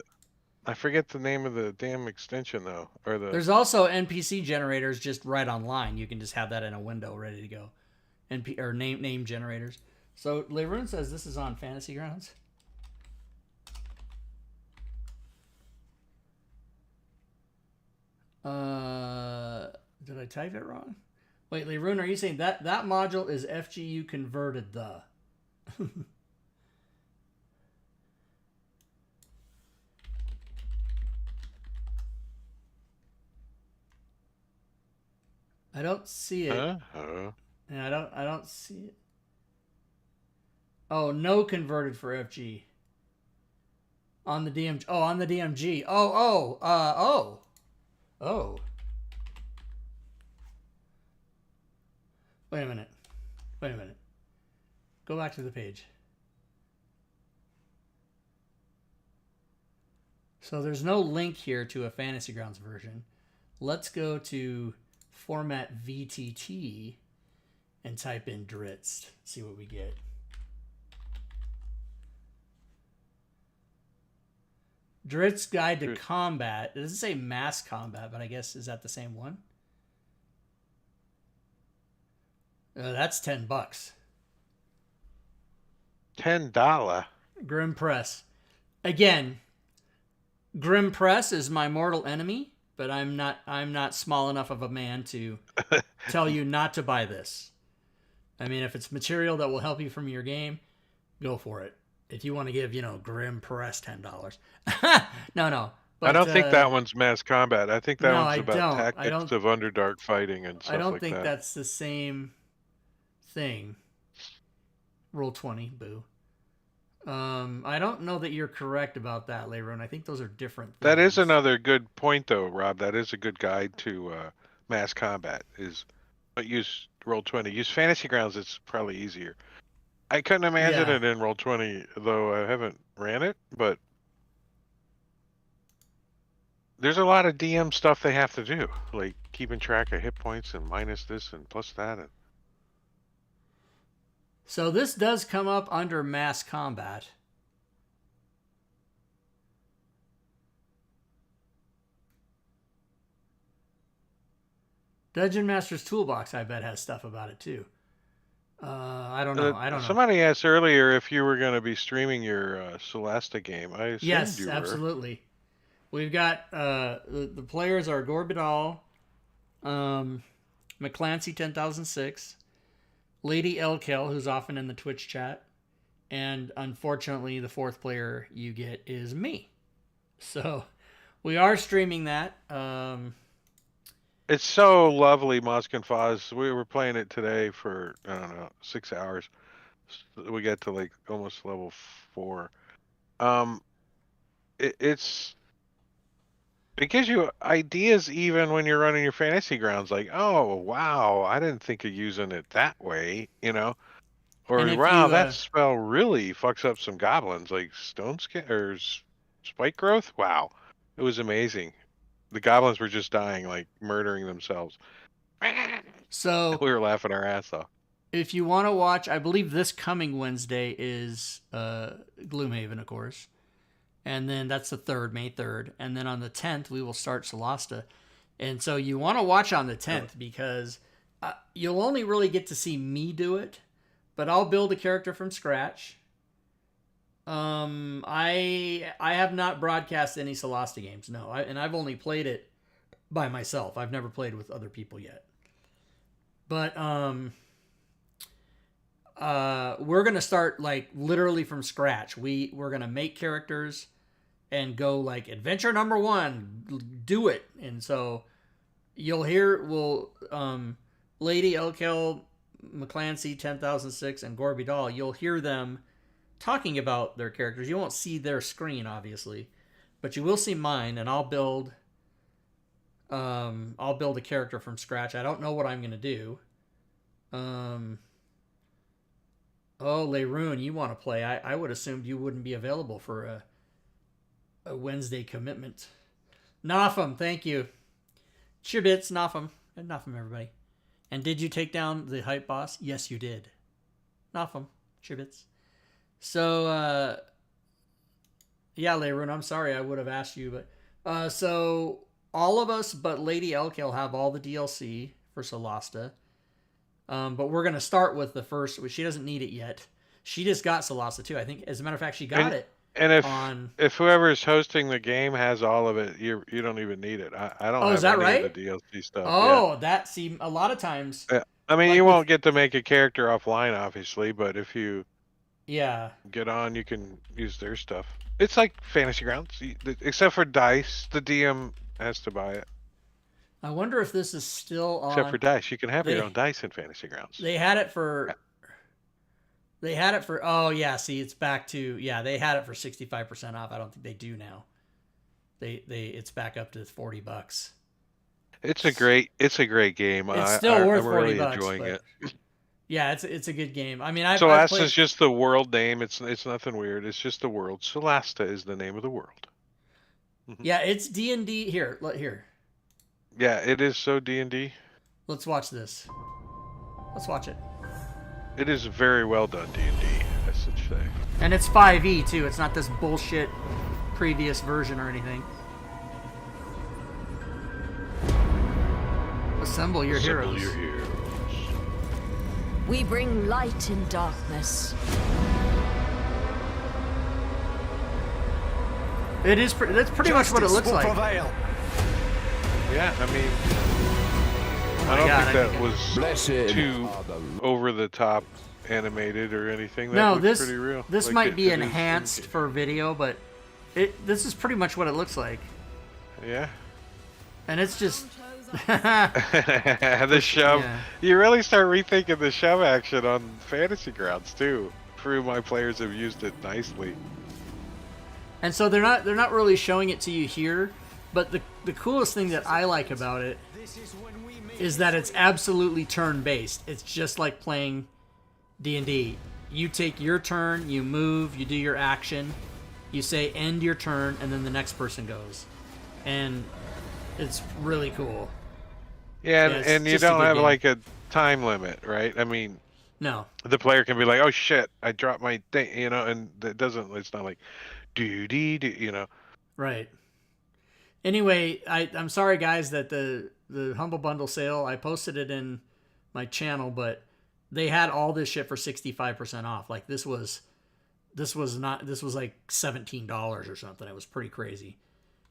I forget the name of the damn extension though, or the. There's also NPC generators just right online. You can just have that in a window ready to go. Or name generators. So Leroon says this is on Fantasy Grounds. Did I type it wrong? Wait, Leroon, are you saying that module is FGU converted the? I don't see it. Yeah, I don't see it. Oh, no converted for FG. On the DMG. Oh, on the DMG. Oh. Wait a minute. Go back to the page. So there's no link here to a Fantasy Grounds version. Let's go to format VTT and type in Dritz. See what we get. Dritz Guide to Combat. It doesn't say Mass Combat, but I guess, is that the same one? That's $10. $10. Grim Press. Again, Grim Press is my mortal enemy, but I'm not small enough of a man to tell you not to buy this. I mean, if it's material that will help you from your game, go for it. If you want to give, Grim Press $10. No. But, I don't think that one's Mass Combat. I think that one's about tactics of Underdark fighting and stuff like that. I don't think that's the same thing. Roll20, boo. I don't know that you're correct about that, Leron. I think those are different things. That is another good point, though, Rob. That is a good guide to Mass Combat. Use Roll20. Use Fantasy Grounds. It's probably easier. I couldn't imagine it in Roll20, though I haven't ran it, but there's a lot of DM stuff they have to do, like keeping track of hit points and minus this and plus that. So this does come up under Mass Combat. Dungeon Master's Toolbox, I bet, has stuff about it too. I don't know. Somebody asked earlier if you were going to be streaming your Celesta game. I assumed yes, you were. Absolutely. We've got the players are Gorbidal, McClancy 10006, Lady Elkel, who's often in the Twitch chat, and unfortunately the fourth player you get is me. So we are streaming that. It's so lovely, Mosk and Foz. We were playing it today for, 6 hours. We got to like almost level 4. It gives you ideas even when you're running your Fantasy Grounds. Like, oh, wow, I didn't think of using it that way, Or, wow, that spell really fucks up some goblins, like Stone Skin or Spike Growth. Wow, it was amazing. The goblins were just dying, like murdering themselves. So we were laughing our ass off. If you want to watch, I believe this coming Wednesday is Gloomhaven, of course. And then that's the 3rd, May 3rd. And then on the 10th, we will start Solasta. And so you want to watch on the 10th because you'll only really get to see me do it, but I'll build a character from scratch. I have not broadcast any Solasta games, no. And I've only played it by myself. I've never played with other people yet. But we're gonna start like literally from scratch. We're gonna make characters and go like adventure number 1, do it. And so you'll hear Lady Elkel, McClancy, 10,006, and Gorby Doll. You'll hear them talking about their characters. You won't see their screen, obviously, but you will see mine, and I'll build a character from scratch. I don't know what I'm gonna do. Oh, Leroon, you want to play? I would assumed you wouldn't be available for a Wednesday commitment. Notham, thank you. Chibits, Notham, and Notham, everybody. And did you take down the hype boss? Yes, you did. Notham, Chibits. So, yeah, Leroon, I'm sorry I would have asked you, but so all of us but Lady Elkel have all the DLC for Solasta. But we're going to start with the first, which she doesn't need it yet. She just got Solasta too. I think, as a matter of fact, she got it. And if whoever's hosting the game has all of it, you don't even need it. I don't have is that any right? of the DLC stuff. Oh, that seems a lot of times. Yeah. I mean, like you won't get to make a character offline, obviously, but if you get on, you can use their stuff. It's like Fantasy Grounds, except for dice. The DM has to buy it. I wonder if this is still on. Except for dice, you can have your own dice in Fantasy Grounds. They had it for. Oh yeah, see, it's back to They had it for 65% off. I don't think they do now. It's back up to $40. It's a great game. It's still worth $40. I'm really enjoying it. Yeah, it's a good game. I mean, Solasta is just the world name. It's nothing weird. It's just the world. Solasta is the name of the world. Yeah, it's D&D. Here. Yeah, it is so D&D. Let's watch this. Let's watch it. It is very well done D&D, I should say. And it's 5e too. It's not this bullshit previous version or anything. Assemble your heroes. We bring light in darkness. That's pretty much what it looks like. Yeah, I mean, I don't think that was too over the top animated or anything. That looks pretty real. This might be enhanced for video, but this is pretty much what it looks like. Yeah. And it's just the shove. Yeah. You really start rethinking the shove action on Fantasy Grounds too. My players have used it nicely. And so they're not really showing it to you here, but the coolest thing that I like about it is that it's absolutely turn-based. It's just like playing D&D. You take your turn, you move, you do your action, you say end your turn, and then the next person goes. And it's really cool. Yeah, and you don't have like a time limit, right? I mean, no. The player can be like, "Oh shit, I dropped my thing," and it's not like do. Right. Anyway, I'm sorry guys that the Humble Bundle sale, I posted it in my channel, but they had all this shit for 65% off. Like this was like $17 or something. It was pretty crazy.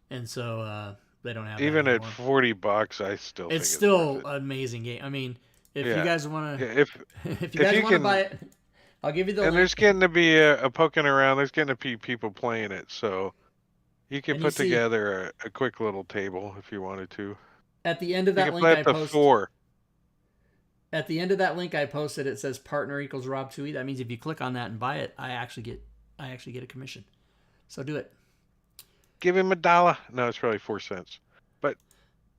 And so they don't have even at $40, I still think it's still an amazing game. I mean, if you guys want to if you guys want to buy it, I'll give you the link. There's getting to be a poking around. There's getting to be people playing it, so you can put together a quick little table if you wanted to. At the end of that link, I posted. At the end of that link I posted, it says partner equals Rob Twohy. That means if you click on that and buy it, I actually get a commission. So do it. Give him $1. No, it's probably 4 cents, but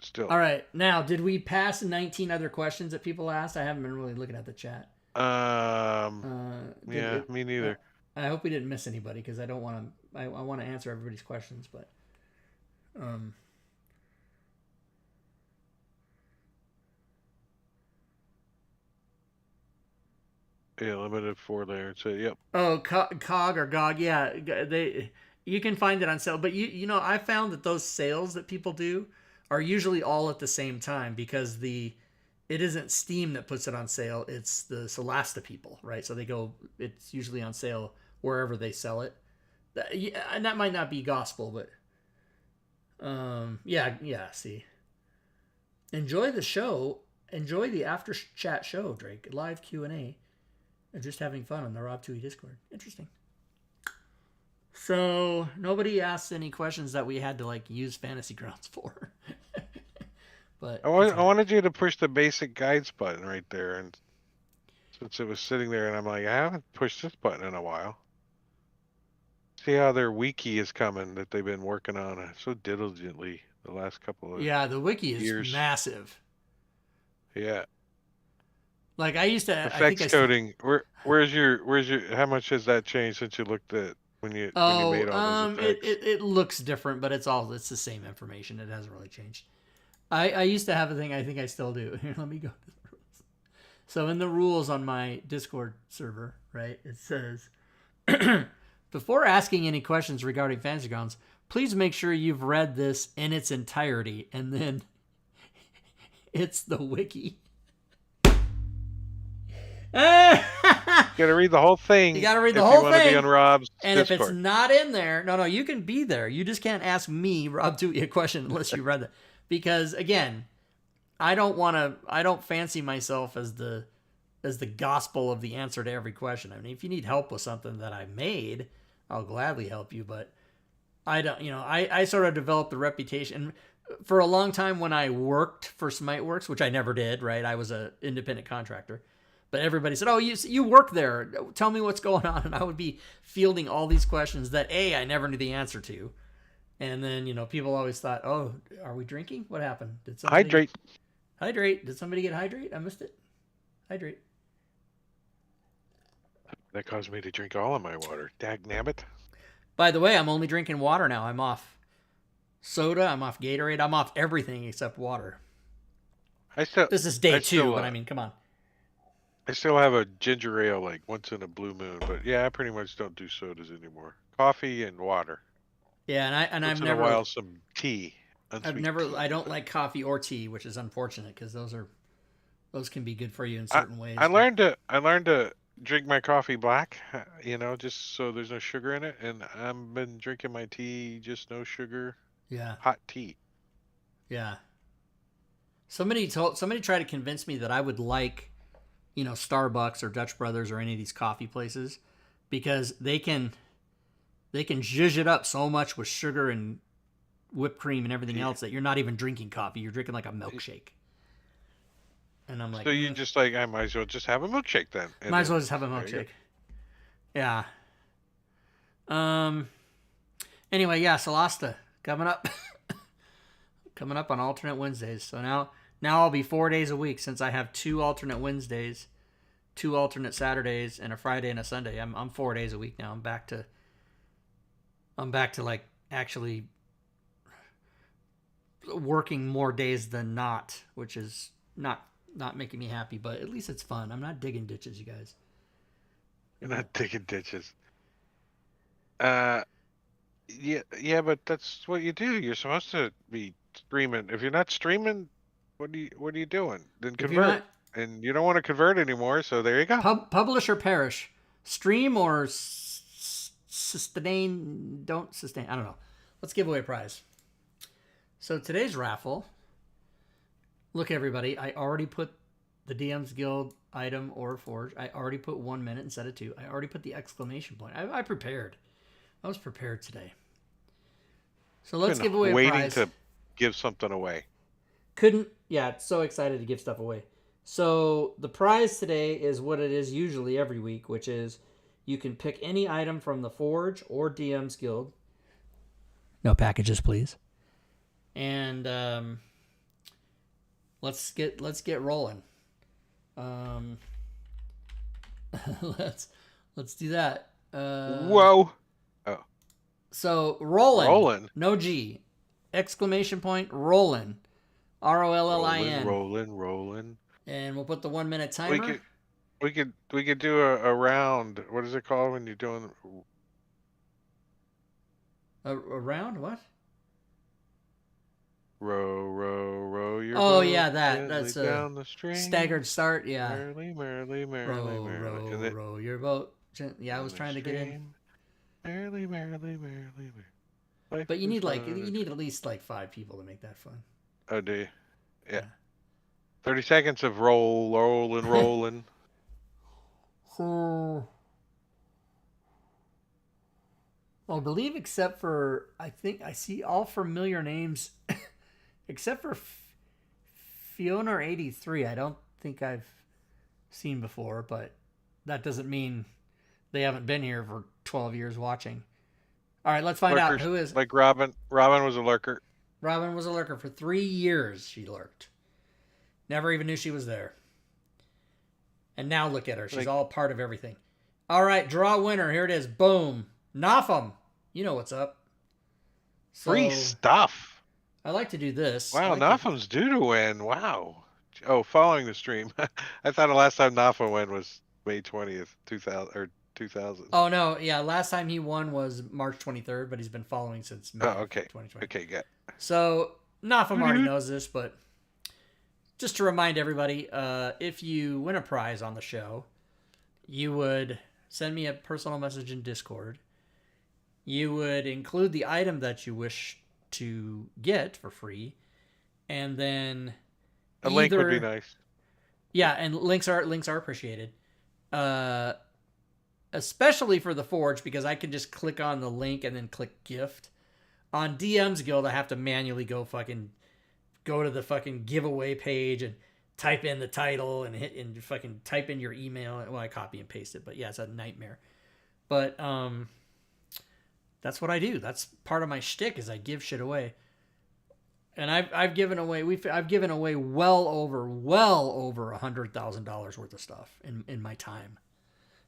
still. All right. Now, did we pass 19 other questions that people asked? I haven't been really looking at the chat. Yeah, me neither. I hope we didn't miss anybody because I don't want to. I want to answer everybody's questions, but. Yeah, limited 4 there. So yep. Oh, COG or GOG, yeah. You can find it on sale, but you know I found that those sales that people do are usually all at the same time because it isn't Steam that puts it on sale. It's the Solasta people, right? So it's usually on sale wherever they sell it. Yeah, and that might not be gospel, but yeah. See, enjoy the show. Enjoy the after chat show, Drake. Live Q&A. And just having fun on the Rob Twohy Discord. Interesting. So nobody asked any questions that we had to like use Fantasy Grounds for. But I wanted you to push the basic guides button right there, and since it was sitting there, and I'm like, I haven't pushed this button in a while. See how their wiki is coming that they've been working on so diligently the last couple of the wiki is years. massive. Yeah. Like I used to Effects coding. Where's your how much has that changed since you looked at when you made all those effects? It looks different, but it's the same information. It hasn't really changed. I used to have a thing, I think I still do. Here, let me go to the rules. So in the rules on my Discord server, right, it says before asking any questions regarding Fantasy Grounds, please make sure you've read this in its entirety, and then it's the wiki. You gotta read the whole thing. You gotta read the whole thing. To be on Rob's and Discord. If it's not in there, no, you can be there. You just can't ask me, Rob, to a question unless you read it. Because again, I don't fancy myself as the gospel of the answer to every question. I mean, if you need help with something that I made, I'll gladly help you. But I don't, I sort of developed the reputation for a long time when I worked for Smiteworks, which I never did. Right, I was an independent contractor. But everybody said, "Oh, you work there. Tell me what's going on." And I would be fielding all these questions that I never knew the answer to. And then people always thought, "Oh, are we drinking? What happened? Did somebody hydrate? Did somebody get hydrate? I missed it. Hydrate." That caused me to drink all of my water. Dagnabbit. By the way, I'm only drinking water now. I'm off soda. I'm off Gatorade. I'm off everything except water. This is day 2, but I mean, come on. I still have a ginger ale like once in a blue moon, but yeah, I pretty much don't do sodas anymore. Coffee and water. Yeah, and I've never. Once in a while, some tea. I don't like coffee or tea, which is unfortunate because those can be good for you in certain ways. I learned to drink my coffee black, just so there's no sugar in it, and I've been drinking my tea just no sugar. Yeah. Hot tea. Yeah. Somebody tried to convince me that I would like, Starbucks or Dutch Brothers or any of these coffee places because they can zhuzh it up so much with sugar and whipped cream and everything else that you're not even drinking coffee. You're drinking like a milkshake. And I'm like, so you just like, I might as well just have a milkshake then. Might as well just have a milkshake. Yeah. Anyway, yeah, Solasta coming up. Coming up on alternate Wednesdays. So now I'll be 4 days a week since I have 2 alternate Wednesdays, 2 alternate Saturdays, and a Friday and a Sunday. I'm 4 days a week now. I'm back to like actually working more days than not, which is not making me happy, but at least it's fun. I'm not digging ditches, you guys. You're not digging ditches. Yeah, but that's what you do. You're supposed to be streaming. If you're not streaming, what are you doing? Then convert. And you don't want to convert anymore, so there you go. Publish or perish. Stream or sustain. Don't sustain. I don't know. Let's give away a prize. So today's raffle. Look, everybody. I already put the DM's Guild item or forge. I already put 1 minute instead of 2. I already put the exclamation point. I prepared. I was prepared today. So let's give away a prize. Waiting to give something away. So excited to give stuff away. So the prize today is what it is usually every week, which is you can pick any item from the Forge or DM's Guild. No packages, please. And let's get rolling. Let's do that. Whoa. Oh. So rolling. Rolling. No G. Exclamation point. Rolling. ROLLIN. Rolling. And we'll put the 1 minute timer. We could do a round. What is it called when you're doing a round? What? Row. your Oh boat yeah, gently that's a down the stream. staggered start. Yeah. Merrily, merrily, merrily, Row, merrily. row, And it, row your boat. Yeah, I down was the trying to get in, stream. Merrily, merrily, merrily, merrily. Life but you is need but a at least like 5 people to make that fun. Oh, do you? Yeah. Yeah. 30 seconds of rolling, rolling. So I believe, except for I think I see all familiar names, except for Fiona 83. I don't think I've seen before, but that doesn't mean they haven't been here for 12 years watching. All right, let's find out who is. Like Robin. Robin was a lurker. Robin was a lurker for 3 years. She lurked. Never even knew she was there. And now look at her. She's all part of everything. All right, draw winner. Here it is. Boom. Notham. You know what's up. So, Free stuff. I like to do this. Wow, Notham's due to win. Wow. Oh, following the stream. I thought the last time Notham won was May 20th, 2000. Oh, no. Yeah, last time he won was March 23rd, but he's been following since May 2020. Okay, good. So, Notham already knows this, but just to remind everybody, if you win a prize on the show, you would send me a personal message in Discord. You would include the item that you wish to get for free, and then a link would be nice. Yeah, and links are appreciated, especially for the Forge, because I can just click on the link and then click gift. On DM's Guild, I have to manually go to the fucking giveaway page and type in the title and hit and fucking type in your email. Well, I copy and paste it, but yeah, it's a nightmare. But that's what I do. That's part of my shtick, is I give shit away. And I've given away well over $100,000 worth of stuff in my time.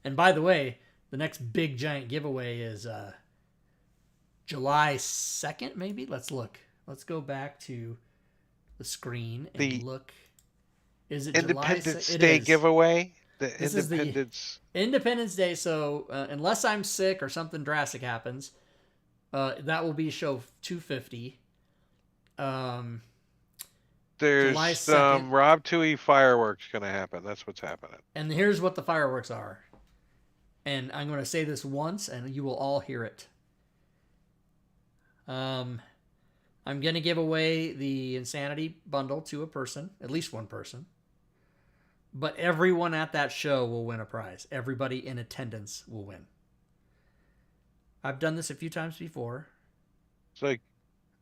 And by the way, the next big giant giveaway is July 2nd, maybe. Let's look. Let's go back to the screen and look. Is it Independence Day giveaway? This is the Independence Day. So unless I'm sick or something drastic happens, that will be show 250. There's some Rob Twohy fireworks going to happen. That's what's happening. And here's what the fireworks are. And I'm going to say this once, and you will all hear it. I'm going to give away the Insanity bundle to a person, at least one person. But everyone at that show will win a prize. Everybody in attendance will win. I've done this a few times before. It's like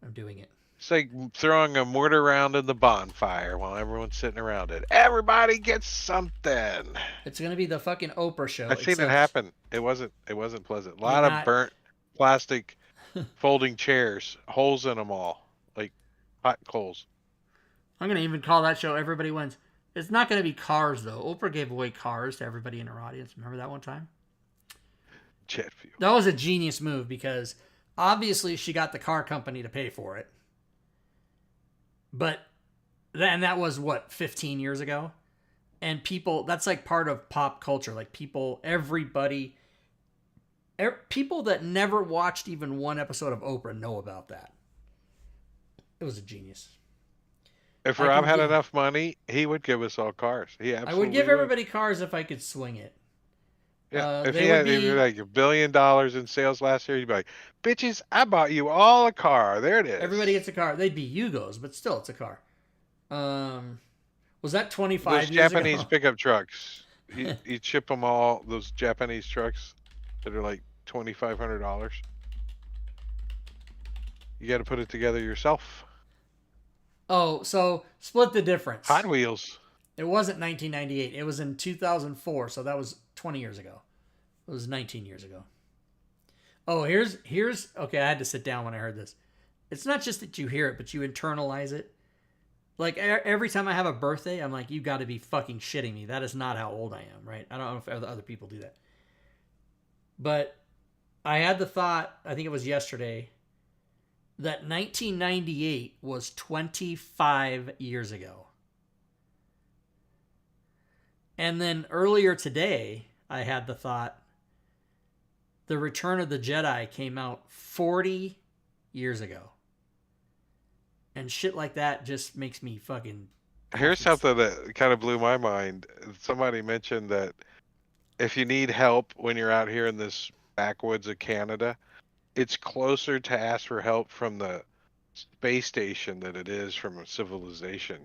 I'm doing it. It's like throwing a mortar round in the bonfire while everyone's sitting around it. Everybody gets something. It's gonna be the fucking Oprah show. I've seen it happen. It wasn't pleasant. A lot of burnt plastic folding chairs, holes in them all, like hot coals. I'm gonna even call that show "Everybody Wins." It's not gonna be cars though. Oprah gave away cars to everybody in her audience. Remember that one time? Jet fuel. That was a genius move because obviously she got the car company to pay for it. But then that was what, 15 years ago? And people, that's like part of pop culture. Like people that never watched even one episode of Oprah know about that. It was a genius. If Rob had enough money, he would give us all cars. He absolutely I would give everybody cars if I could swing it. Yeah, if he had like $1 billion in sales last year, he'd be like, "Bitches, I bought you all a car. There it is." Everybody gets a car. They'd be Yugos, but still, it's a car. Was that 25 those years ago? Japanese pickup trucks. He'd ship them all. Those Japanese trucks that are like $2,500. You got to put it together yourself. Oh, so split the difference. Hot Wheels. It wasn't 1998. It was in 2004, so that was 20 years ago. It was 19 years ago. Oh, here's okay, I had to sit down when I heard this. It's not just that you hear it, but you internalize it. Like every time I have a birthday, I'm like, you got to be fucking shitting me. That is not how old I am, right? I don't know if other people do that. But I had the thought, I think it was yesterday, that 1998 was 25 years ago. And then earlier today, I had the thought, The Return of the Jedi came out 40 years ago. and shit like that just makes me fucking. Here's something that kind of blew my mind. Somebody mentioned that if you need help when you're out here in this backwoods of Canada, it's closer to ask for help from the space station than it is from a civilization.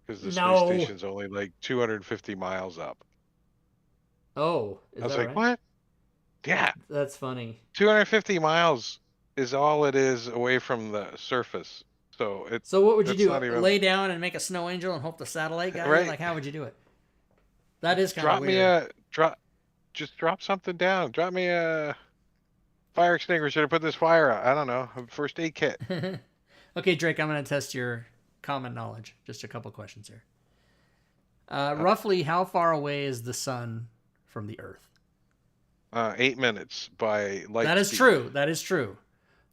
Because the space No. station's only like 250 miles up. Oh, is I was that like, right? what? Yeah, That's funny. 250 miles is all it is away from the surface. So So what would you it's do? not even Lay down and make a snow angel and hope the satellite got you? right. Like, how would you do it? That is kind of Drop me weird. a just drop something down. Drop me a fire extinguisher to put this fire out. I don't know, a first aid kit. Okay, Drake, I'm going to test your common knowledge. Just a couple questions here. Roughly, how far away is the sun from the Earth? 8 minutes by light That is speed. true. That is true.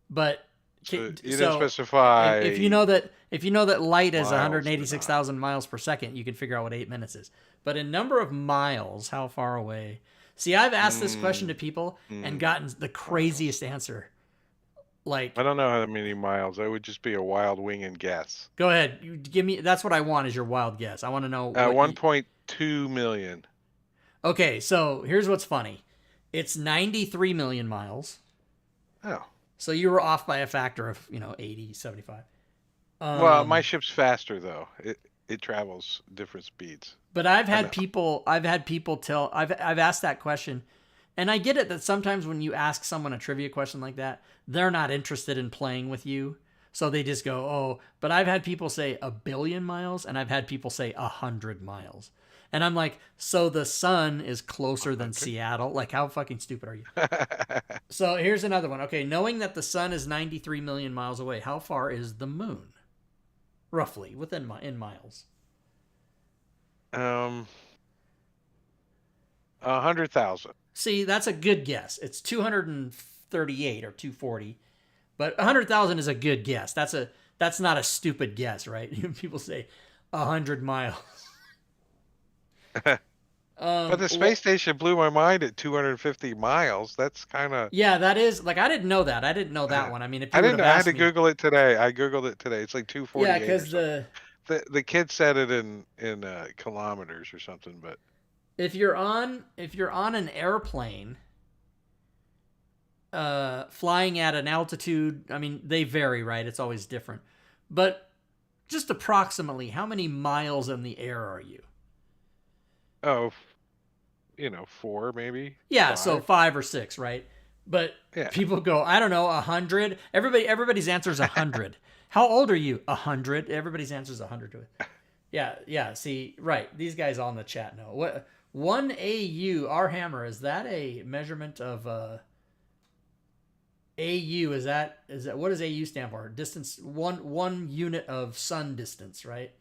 But So you didn't so specify. if you know that light is miles or 186,000 miles per second, you can figure out what 8 minutes is. But in number of miles, how far away? See, I've asked this question to people and gotten the craziest answer. Like, I don't know how many miles. That would just be a wild wing and guess. go ahead, you give me. That's what I want is your wild guess. I want to know. What 1.2 million. Okay, so here's what's funny. It's 93 million miles. Oh. So you were off by a factor of 80, 75. Well, my ship's faster though. It travels different speeds. But I've had people tell I've asked that question, and I get it that sometimes when you ask someone a trivia question like that, they're not interested in playing with you. So they just go, "Oh," but I've had people say 1,000,000,000 miles and I've had people say 100 miles. And I'm like, "So the sun is closer than Seattle? Like, how fucking stupid are you?" So here's another one. Okay, knowing that the sun is 93 million miles away, how far is the moon? Roughly, in miles. 100,000. See, that's a good guess. It's 238 or 240, but 100,000 is a good guess. That's not a stupid guess, right? People say 100 miles. But the space station blew my mind at 250 miles. That's kind of. Yeah, that is like I didn't know that. I didn't know that one. I mean, if you I would didn't. have I had asked to me, Google it today. I googled it today. It's like 248. yeah, because the kid said it in kilometers or something. But if you're on an airplane, flying at an altitude, I mean, they vary, right? It's always different, but just approximately, how many miles in the air are you? oh, 4 maybe. Yeah, 5. so 5 or 6, right? But Yeah. people go, I don't know, 100. Everybody's answer is 100. How old are you? 100. Everybody's answer is 100 to it. Yeah. See, right. These guys all in the chat know. What 1 AU? Our hammer, is that a measurement of AU? Is that what does AU stand for? Distance, one unit of sun distance, right?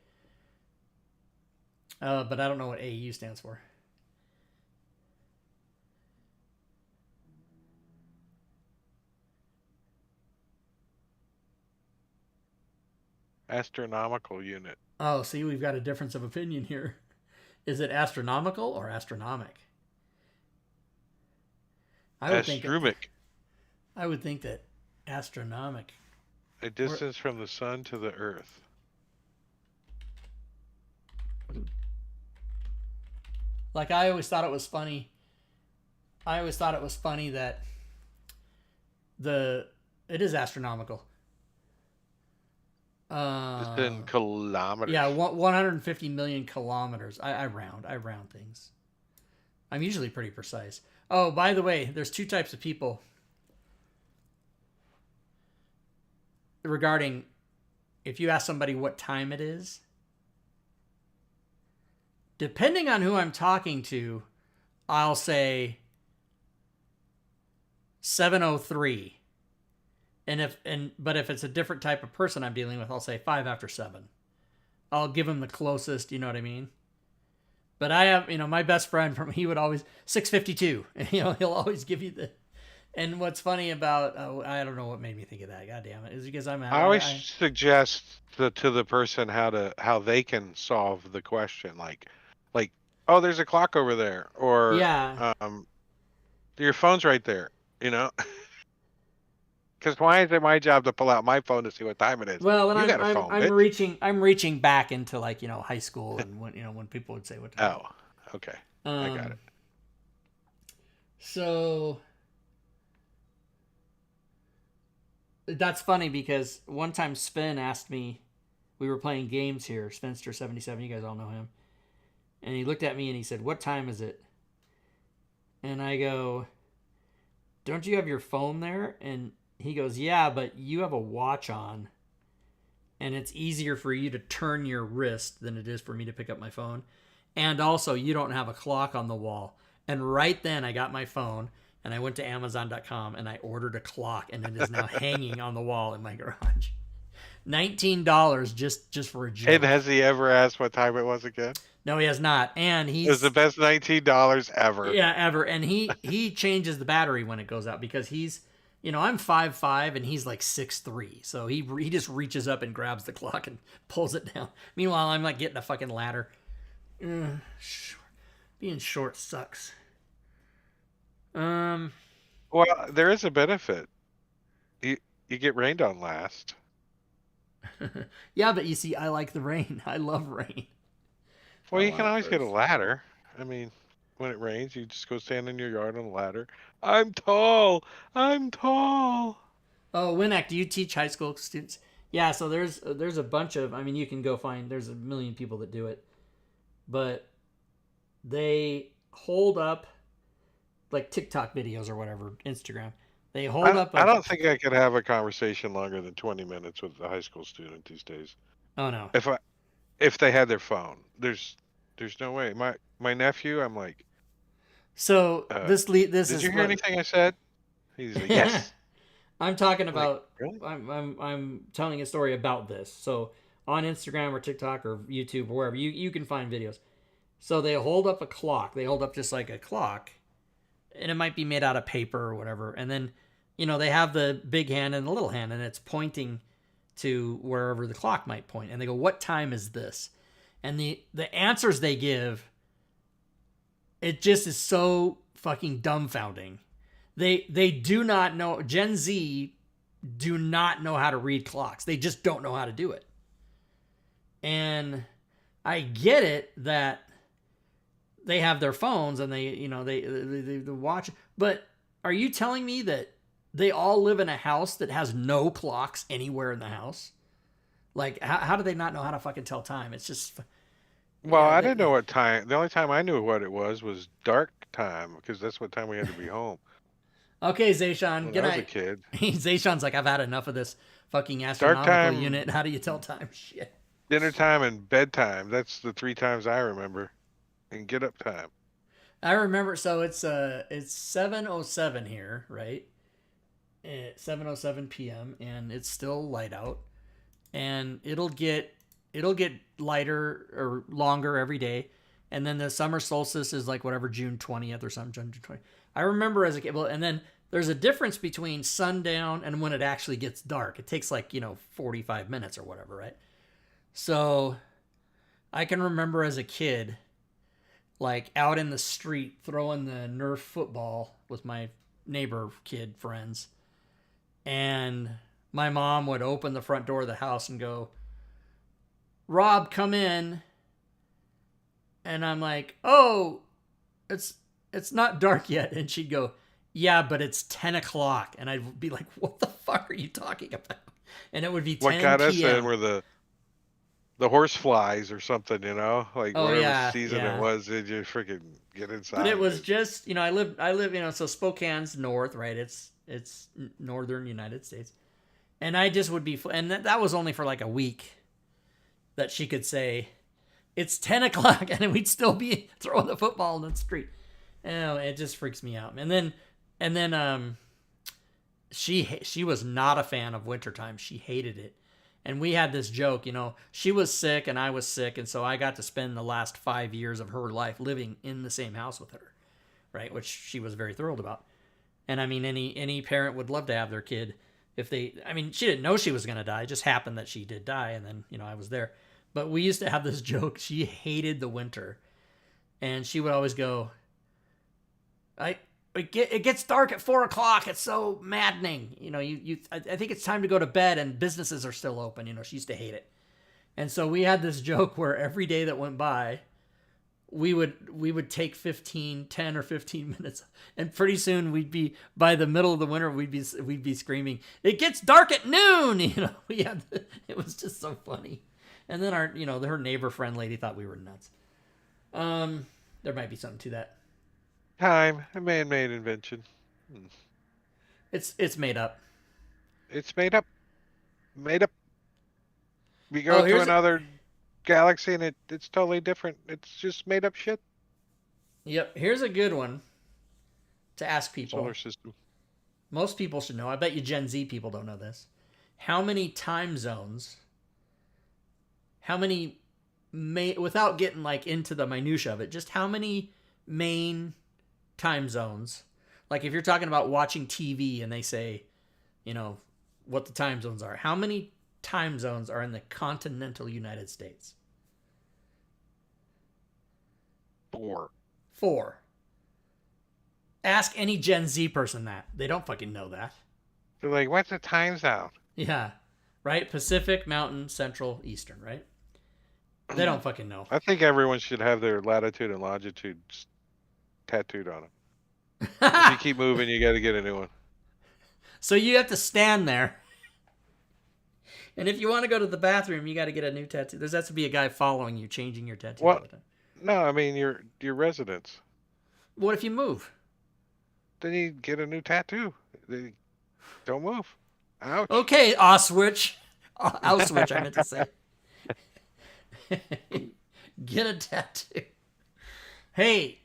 But I don't know what AU stands for. Astronomical unit. Oh, see, we've got a difference of opinion here. Is it astronomical or astronomic? I would think that astronomic. A distance from the sun to the earth. Like, I always thought it was funny that it is astronomical. Just in kilometers. Yeah, 150 million kilometers. I round things. I'm usually pretty precise. Oh, by the way, there's 2 types of people regarding if you ask somebody what time it is. Depending on who I'm talking to, I'll say 7:03. But if it's a different type of person I'm dealing with, I'll say 5 after 7. I'll give him the closest, you know what I mean? But I have, my best friend he would always 6:52. He'll always give you the. And what's funny about I don't know what made me think of that. God damn it! Is because I always suggest to the person how they can solve the question. Like, oh, there's a clock over there, or yeah, your phone's right there. Because why is it my job to pull out my phone to see what time it is? Well, and You got a phone, I'm bitch. reaching back into like high school and when people would say what time. Oh, okay. I got Um, it. So that's funny because one time Sven asked me, we were playing games here, Spencer77, you guys all know him. And he looked at me and he said, "What time is it?" And I go, "Don't you have your phone there?" And he goes, "Yeah, but you have a watch on. And it's easier for you to turn your wrist than it is for me to pick up my phone. And also, you don't have a clock on the wall." And right then, I got my phone and I went to Amazon.com and I ordered a clock, and it is now hanging on the wall in my garage. $19 just for a joke. And has he ever asked what time it was again? No, he has not. And It was the best $19 ever. Yeah, ever. And he changes the battery when it goes out because he's, I'm 5'5" and he's like 6'3", so he just reaches up and grabs the clock and pulls it down. Meanwhile, I'm like getting a fucking ladder. Being short sucks. Well, there is a benefit. You get rained on last. Yeah, but you see, I like the rain. I love rain. Well, you can always get a ladder. I mean, when it rains, you just go stand in your yard on a ladder. I'm tall. I'm tall. Oh, Winnack, do you teach high school students? Yeah, so there's a bunch of, you can go find, there's a million people that do it. But they hold up, like TikTok videos or whatever, Instagram. They hold up. I don't think I could have a conversation longer than 20 minutes with a high school student these days. Oh, no. If they had their phone, there's no way. My nephew, I'm like. So this did is. Did you hear anything I said? He's like, yes. I'm talking about. Like, really? I'm telling a story about this. So on Instagram or TikTok or YouTube or wherever you can find videos. So they hold up a clock. They hold up just like a clock, and it might be made out of paper or whatever. And then, they have the big hand and the little hand, and it's pointing to wherever the clock might point. And they go, "What time is this?" And the answers they give, it just is so fucking dumbfounding. They do not know. Gen Z do not know how to read clocks. They just don't know how to do it. And I get it that they have their phones and they watch. But are you telling me that they all live in a house that has no clocks anywhere in the house? Like, how do they not know how to fucking tell time? It's just. Well, I didn't know what time. The only time I knew what it was dark time, because that's what time we had to be home. Okay, Zayshawn. When I was a kid. Zayshawn's like, "I've had enough of this fucking astronomical unit. How do you tell time?" Shit. Dinner time and bedtime. That's the 3 times I remember. And get up time. I remember. So it's 7:07 here, right? At 7:07 p.m. and it's still light out, and it'll get lighter or longer every day, and then the summer solstice is like whatever June 20th or something. June 20th. I remember as a kid. Well, and then there's a difference between sundown and when it actually gets dark. It takes like 45 minutes or whatever, right? So I can remember as a kid, like out in the street throwing the Nerf football with my neighbor kid friends, and my mom would open the front door of the house and go, "Rob, come in." And I'm like, "Oh, it's not dark yet." And she'd go, "Yeah, but it's 10 o'clock." And I'd be like, "What the fuck are you talking about?" And it would be 10 What got us p.m. in were the horse flies or something, like whatever season it was, did you freaking get inside? But it was just, I live, so Spokane's north, right? It's northern United States. And I just would be, and that was only for like a week that she could say, "It's 10 o'clock," and we'd still be throwing the football in the street. And it just freaks me out. And then she was not a fan of wintertime. She hated it. And we had this joke, she was sick and I was sick. And so I got to spend the last 5 years of her life living in the same house with her, right? Which she was very thrilled about. And any parent would love to have their kid she didn't know she was going to die. It just happened that she did die. And then, I was there. But we used to have this joke. She hated the winter. And she would always go, it gets dark at 4 o'clock. It's so maddening. You know, I think it's time to go to bed, and businesses are still open. You know, she used to hate it. And so we had this joke where every day that went by, we would take 10 or 15 minutes, and pretty soon we'd be, by the middle of the winter, we'd be screaming, "It gets dark at noon!" You know, it was just so funny. And then her neighbor friend lady thought we were nuts. There might be something to that. Time, a man-made invention. It's made up. It's made up. Made up. We go to another galaxy and it's totally different. It's just made up shit. Yep. Here's a good one to ask people. Solar system. Most people should know. I bet you Gen Z people don't know this. How many time zones? Without getting like into the minutia of it, just how many main time zones? Like if you're talking about watching TV and they say, you know, what the time zones are. How many time zones are in the continental United States? 4. Ask any Gen Z person that. They don't fucking know that. They're like, what's the time zone? Yeah. Right? Pacific, Mountain, Central, Eastern, right? They don't fucking know. I think everyone should have their latitude and longitude tattooed on them. If you keep moving, you got to get a new one. So you have to stand there. And if you want to go to the bathroom, you got to get a new tattoo. There has to be a guy following you, changing your tattoo all the time. No, I mean your residence. What if you move? Then you get a new tattoo. Don't move. Ouch. Okay, Auschwitz. Auschwitz, I meant to say. Get a tattoo. Hey.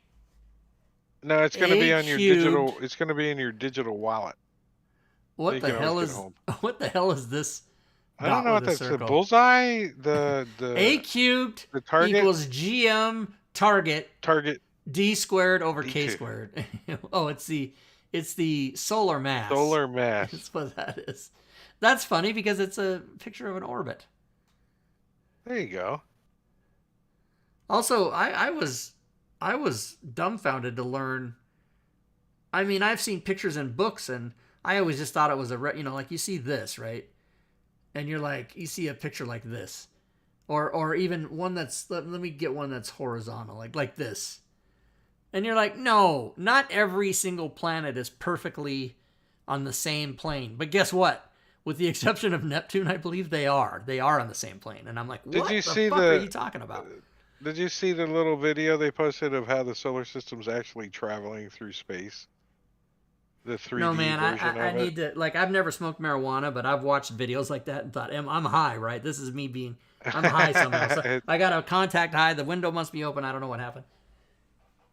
No, it's going to be on your digital. It's going to be in your digital wallet. What the hell is this? I don't know what that's. The bullseye. The A cubed the target equals GM target D squared over K squared. Oh, it's the solar mass. Solar mass. That's what that is. That's funny because it's a picture of an orbit. There you go. Also, I was dumbfounded to learn. I mean, I've seen pictures in books, and I always just thought it was like you see this, right? And you're like, you see a picture like this, or even one that's let me get one that's horizontal, like this, and you're like, no, not every single planet is perfectly on the same plane. But guess what? With the exception of Neptune, I believe they are on the same plane. And I'm like, what the fuck are you talking about? Did you see the little video they posted of how the solar system's actually traveling through space? The 3D No, man, version I of it? need to, like, I've never smoked marijuana, but I've watched videos like that and thought, I'm high, right? This is me I'm high somehow. So I got a contact high. The window must be open. I don't know what happened.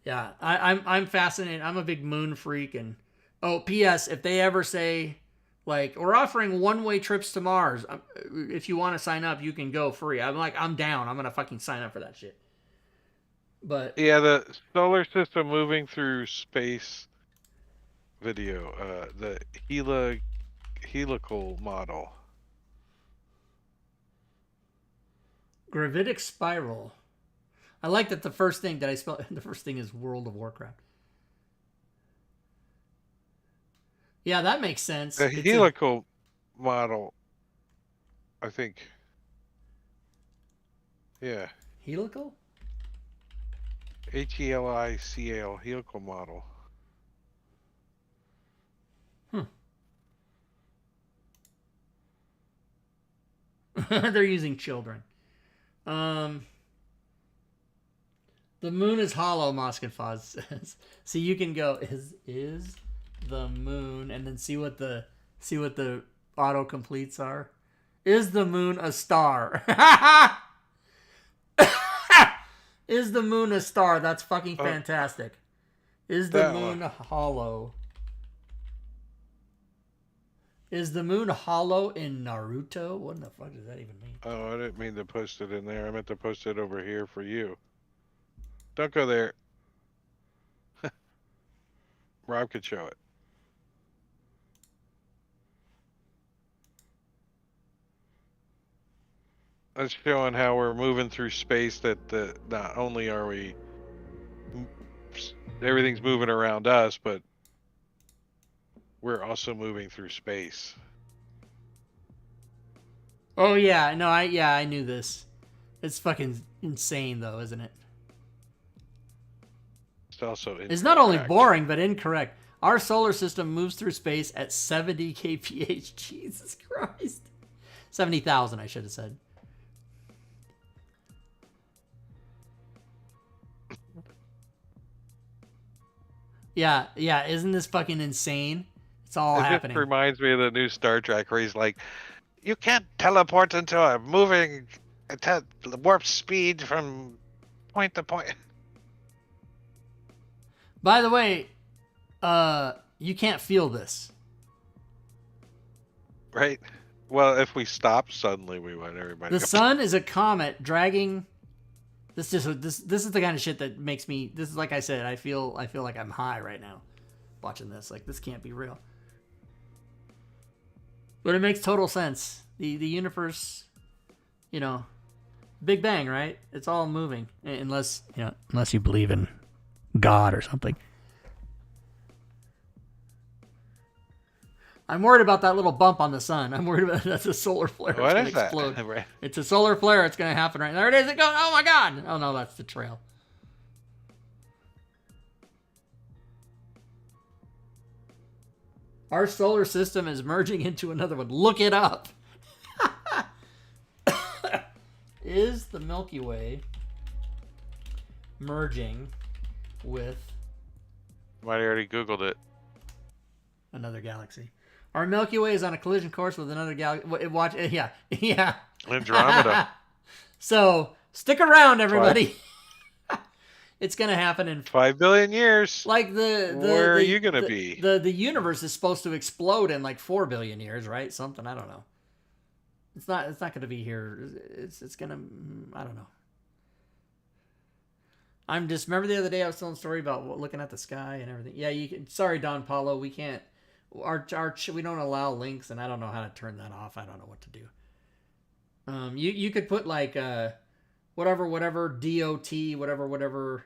Yeah, I'm fascinated. I'm a big moon freak. And, P.S., if they ever say, like, we're offering one-way trips to Mars. If you want to sign up, you can go free. I'm like, I'm down. I'm going to fucking sign up for that shit. But yeah, the solar system moving through space video, the helical model. Gravitic spiral. I like that the first thing is World of Warcraft. Yeah, that makes sense. The helical model, I think. Yeah. Helical? HELICAL, helical model. They're using children. The moon is hollow, Moskenfaz says. So you can go, is the moon, and then see what the autocompletes are. Is the moon a star? Is the moon a star? That's fucking fantastic. Is the moon hollow? Is the moon hollow in Naruto? What the fuck does that even mean? Oh, I didn't mean to post it in there. I meant to post it over here for you. Don't go there. Rob could show it. That's showing how we're moving through space, that not only are we everything's moving around us, but we're also moving through space. Oh yeah, no, I knew this. It's fucking insane though, isn't it? It's also incorrect. It's not only boring but incorrect. Our solar system moves through space at 70 kph. Jesus Christ. 70,000, I should have said. Yeah, isn't this fucking insane? It's all happening. It reminds me of the new Star Trek where he's like, you can't teleport into a moving warp speed from point to point. By the way, you can't feel this. Right? Well, if we stop, suddenly we want everybody. The sun is a comet dragging. This is the kind of shit that makes me. This is like I said. I feel like I'm high right now, watching this. Like this can't be real. But it makes total sense. The universe, Big Bang, right? It's all moving, unless you believe in God or something. I'm worried about that little bump on the sun. I'm worried about that's a solar flare. What it's is gonna that? explode. Right. It's a solar flare. It's going to happen right there. It is. It goes. Oh my God. Oh no, that's the trail. Our solar system is merging into another one. Look it up. Is the Milky Way merging with Might already Googled it. another galaxy? Our Milky Way is on a collision course with another galaxy. Yeah. Andromeda. So stick around, everybody. It's gonna happen in 5 billion years. like Where are you gonna be? The universe is supposed to explode in like 4 billion years, right? Something, I don't know. It's not gonna be here. It's gonna, I don't know. I'm just remember the other day I was telling a story about looking at the sky and everything. Yeah, you can. Sorry, Don Paulo, we can't. We don't allow links, and I don't know how to turn that off. I don't know what to do. You could put like whatever dot whatever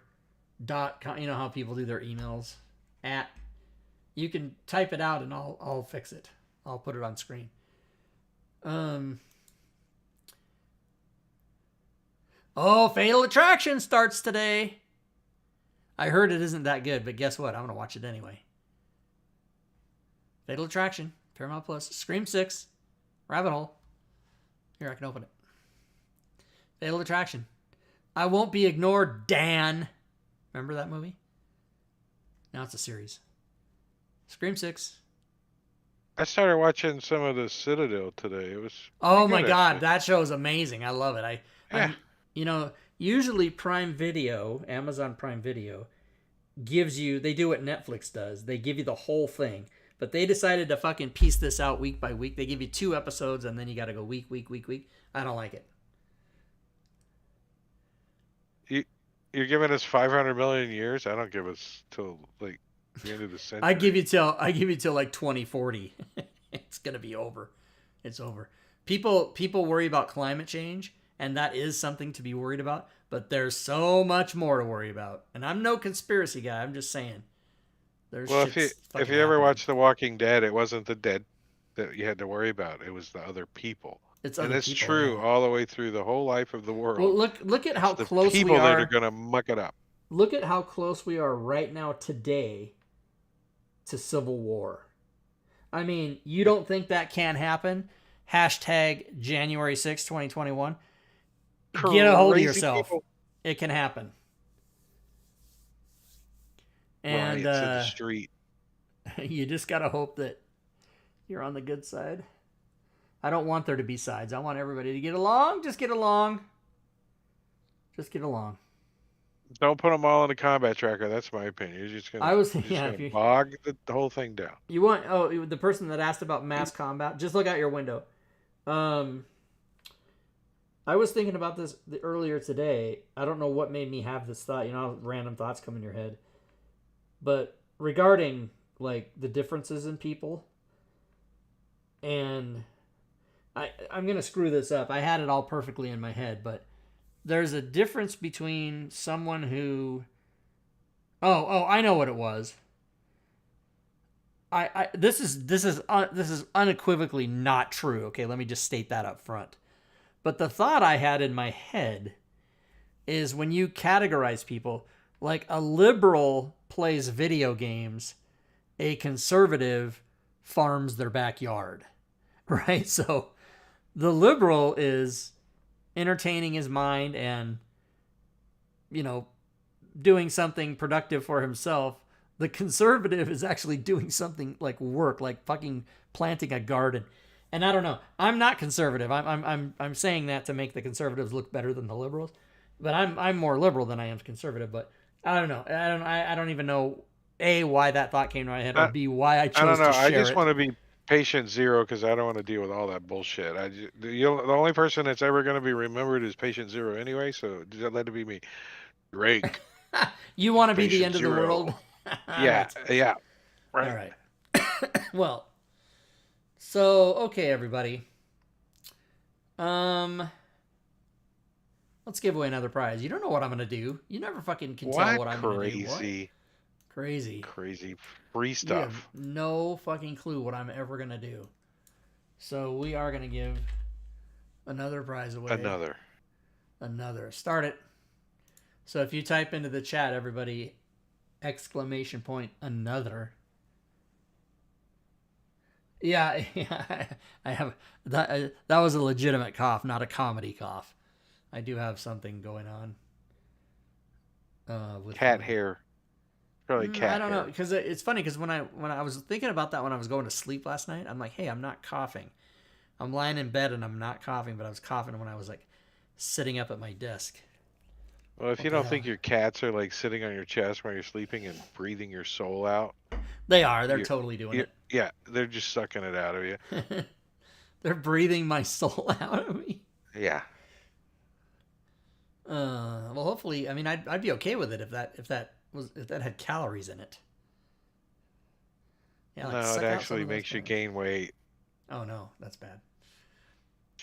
.com. You know how people do their emails at. You can type it out, and I'll fix it. I'll put it on screen. Oh, Fatal Attraction starts today. I heard it isn't that good, but guess what? I'm gonna watch it anyway. Fatal Attraction, Paramount Plus, Scream 6, Rabbit Hole. Here, I can open it. Fatal Attraction. I Won't Be Ignored, Dan. Remember that movie? Now it's a series. Scream 6. I started watching some of the Citadel today. It was. Oh my good, God, actually. that show is amazing. I love it. Yeah. Usually Prime Video, Amazon Prime Video, gives you, they do what Netflix does. They give you the whole thing. But they decided to fucking piece this out week by week. They give you 2 episodes and then you got to go week. I don't like it. You're giving us 500 million years? I don't give us till like the end of the century. I give you till like 2040. It's going to be over. It's over. People worry about climate change, and that is something to be worried about, but there's so much more to worry about. And I'm no conspiracy guy. I'm just saying. Well, if you ever watch The Walking Dead, it wasn't the dead that you had to worry about. It was the other people. It's true all the way through the whole life of the world. Well, look at how the close we are. people that are going to muck it up. Look at how close we are right now today to civil war. I mean, you don't think that can happen? Hashtag January 6, 2021. Get a hold of yourself. People. It can happen. And it's in the street. You just got to hope that you're on the good side. I don't want there to be sides. I want everybody to get along. Just get along. Just get along. Don't put them all in a combat tracker. That's my opinion. You're just going to bog the whole thing down. You want the person that asked about mass combat, just look out your window. I was thinking about this earlier today. I don't know what made me have this thought. Random thoughts come in your head. But regarding like the differences in people, and I'm going to screw this up. I had it all perfectly in my head, but there's a difference between someone who... Oh, I know what it was. this is unequivocally not true. Okay, let me just state that up front. But the thought I had in my head is when you categorize people, like a liberal plays video games, a conservative farms their backyard, right? So the liberal is entertaining his mind and, doing something productive for himself. The conservative is actually doing something like work, like fucking planting a garden. And I don't know. I'm not conservative. I'm saying that to make the conservatives look better than the liberals. But I'm more liberal than I am conservative. But I don't know. I don't even know why that thought came to my head, or B, why I chose to share it. I just want to be patient zero because I don't want to deal with all that bullshit. The only person that's ever going to be remembered is patient zero anyway. So let it be me. Drake. You want to be the end of the world? Yeah. Right. All right. Well, so okay, everybody. Let's give away another prize. You don't know what I'm gonna do. You never fucking can tell what I'm gonna do. What? Crazy. Free stuff. You have no fucking clue what I'm ever gonna do. So we are gonna give another prize away. Another. Start it. So if you type into the chat, everybody, ! Another. Yeah, I have that. That was a legitimate cough, not a comedy cough. I do have something going on. With cat hair. Probably cat hair. I don't know, because it's funny, because when I was thinking about that when I was going to sleep last night, I'm like, hey, I'm not coughing. I'm lying in bed and I'm not coughing, but I was coughing when I was like sitting up at my desk. Well, if you don't think your cats are like sitting on your chest while you're sleeping and breathing your soul out. They are. They're totally doing it. Yeah, they're just sucking it out of you. They're breathing my soul out of me. Yeah. Well, hopefully, I mean, I'd be okay with it if that had calories in it. Yeah, no, it actually makes you gain weight. Oh no, that's bad.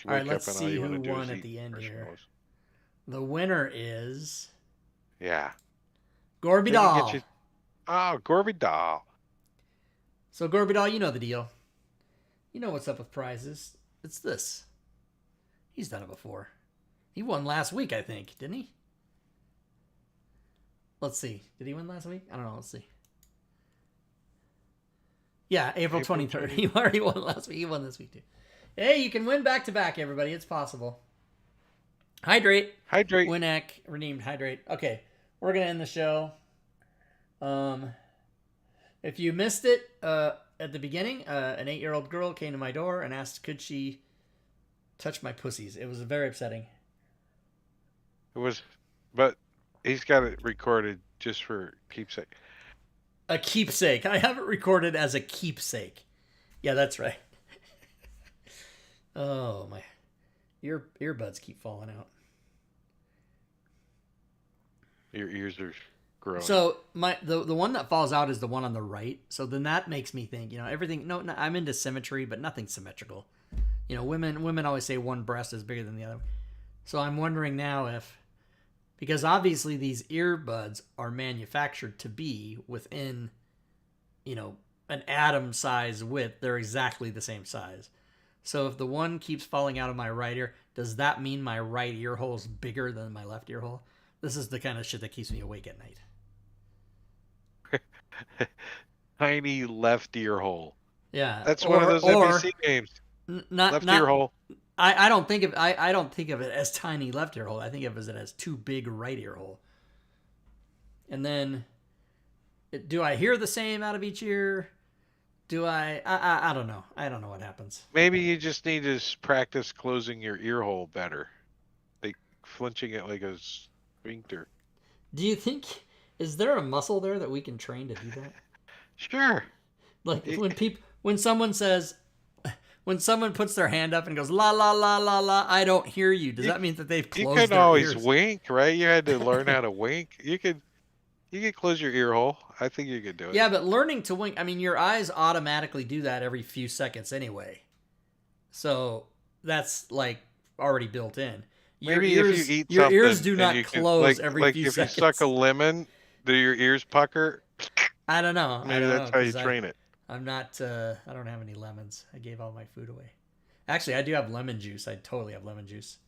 All right, let's see who won at the end here. The winner is... Yeah. Gorby Doll. Oh, Gorby Doll. So, Gorby Doll, you know the deal. You know what's up with prizes. It's this. He's done it before. He won last week, I think, didn't he? Let's see. Did he win last week? I don't know. Let's see. Yeah, April 23rd. He already won last week. He won this week, too. Hey, you can win back-to-back, everybody. It's possible. Hydrate. Winnack, redeemed Hydrate. Okay, we're going to end the show. If you missed it at the beginning, an 8-year-old girl came to my door and asked, could she touch my pussies? It was very upsetting. It was, but he's got it recorded just for keepsake. A keepsake. I have it recorded as a keepsake. Yeah, that's right. Oh, my earbuds keep falling out. Your ears are growing. So the one that falls out is the one on the right. So then that makes me think, everything. No, I'm into symmetry, but nothing's symmetrical. Women always say one breast is bigger than the other. So I'm wondering now because obviously these earbuds are manufactured to be within, an atom size width. They're exactly the same size. So if the one keeps falling out of my right ear, does that mean my right ear hole is bigger than my left ear hole? This is the kind of shit that keeps me awake at night. Tiny left ear hole. Yeah, that's one of those NBC games. Left ear hole. I don't think of it as tiny left ear hole. I think of it as too big right ear hole. And then, do I hear the same out of each ear? Do I don't know. I don't know what happens. Maybe you just need to practice closing your ear hole better. Like flinching it like a sphincter. Do you think, is there a muscle there that we can train to do that? Sure. Like when someone puts their hand up and goes la la la la la, I don't hear you. Does that mean that they've closed their ears? You can always wink, right? You had to learn how to wink. You could close your ear hole. I think you could do it. Yeah, but learning to wink, I mean, your eyes automatically do that every few seconds anyway. So that's like already built in. Maybe if you eat your ears do not close every few seconds. Like if you suck a lemon, do your ears pucker? I don't know. Maybe that's how you train it. I'm not. I don't have any lemons. I gave all my food away. Actually, I do have lemon juice. I totally have lemon juice.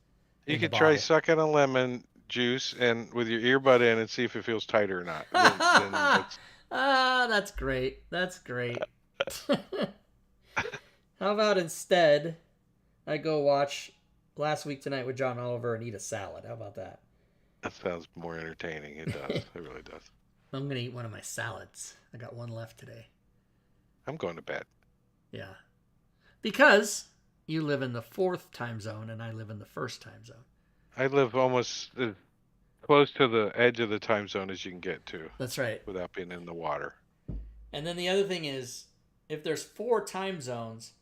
You In the could try bottle. sucking a lemon juice and with your earbud in and see if it feels tighter or not. Then that's... That's great. That's great. How about instead, I go watch Last Week Tonight with John Oliver and eat a salad? How about that? That sounds more entertaining. It does. It really does. I'm gonna eat one of my salads. I got one left today. I'm going to bed. Yeah, because you live in the 4th time zone and I live in the 1st time zone. I live almost as close to the edge of the time zone as you can get to. That's right. Without being in the water. And then the other thing is, if there's 4 time zones,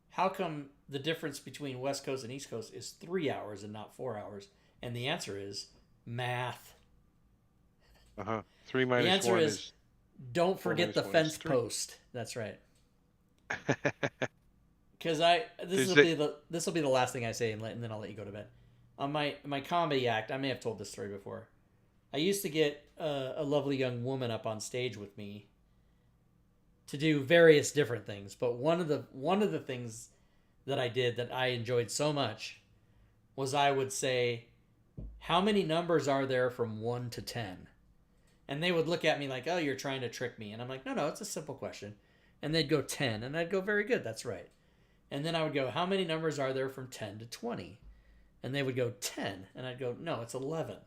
how come the difference between West Coast and East Coast is 3 hours and not 4 hours? And the answer is math. 3 minus 1 the answer is don't forget the fence 3. post. That's right. Because this will be the last thing I say, and then I'll let you go to bed. On my comedy act, I may have told this story before. I used to get a lovely young woman up on stage with me to do various different things, but one of the things that I did that I enjoyed so much was I would say, "How many numbers are there from 1 to 10?" And they would look at me like, "Oh, you're trying to trick me." And I'm like, "No, it's a simple question." And they'd go 10, and I'd go, "Very good, that's right." And then I would go, "How many numbers are there from 10 to 20?" And they would go 10, and I'd go, "No, it's 11."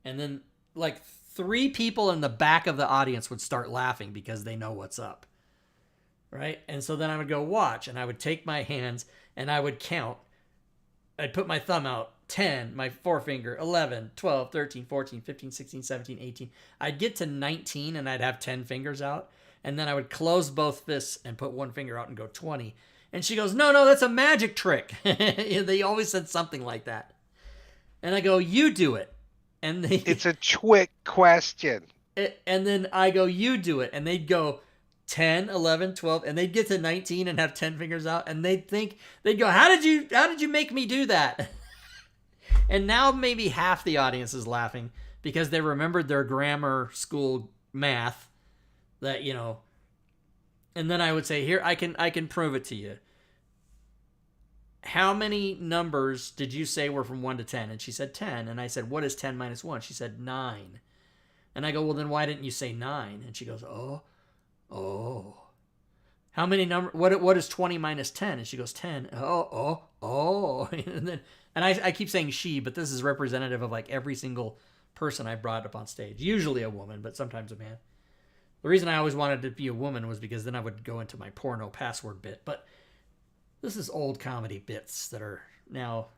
And then like 3 people in the back of the audience would start laughing because they know what's up. Right? And so then I would go, "Watch," and I would take my hands and I would count. I'd put my thumb out, 10, my forefinger, 11, 12, 13, 14, 15, 16, 17, 18. I'd get to 19 and I'd have 10 fingers out. And then I would close both fists and put one finger out and go 20. And she goes, no, that's a magic trick. They always said something like that. And I go, "You do it." And it's a trick question. And then I go, "You do it." And they'd go 10, 11, 12, and they'd get to 19 and have 10 fingers out. And they'd go, how did you make me do that? And now maybe half the audience is laughing because they remembered their grammar school math that, and then I would say, "Here, I can prove it to you. How many numbers did you say were from 1 to 10? And she said 10. And I said, "What is 10 minus 1? She said 9. And I go, "Well, then why didn't you say 9? And she goes, oh. How many what is 20 minus 10? And she goes, 10. Oh. And I keep saying she, but this is representative of like every single person I brought up on stage. Usually a woman, but sometimes a man. The reason I always wanted to be a woman was because then I would go into my porno password bit. But this is old comedy bits that are now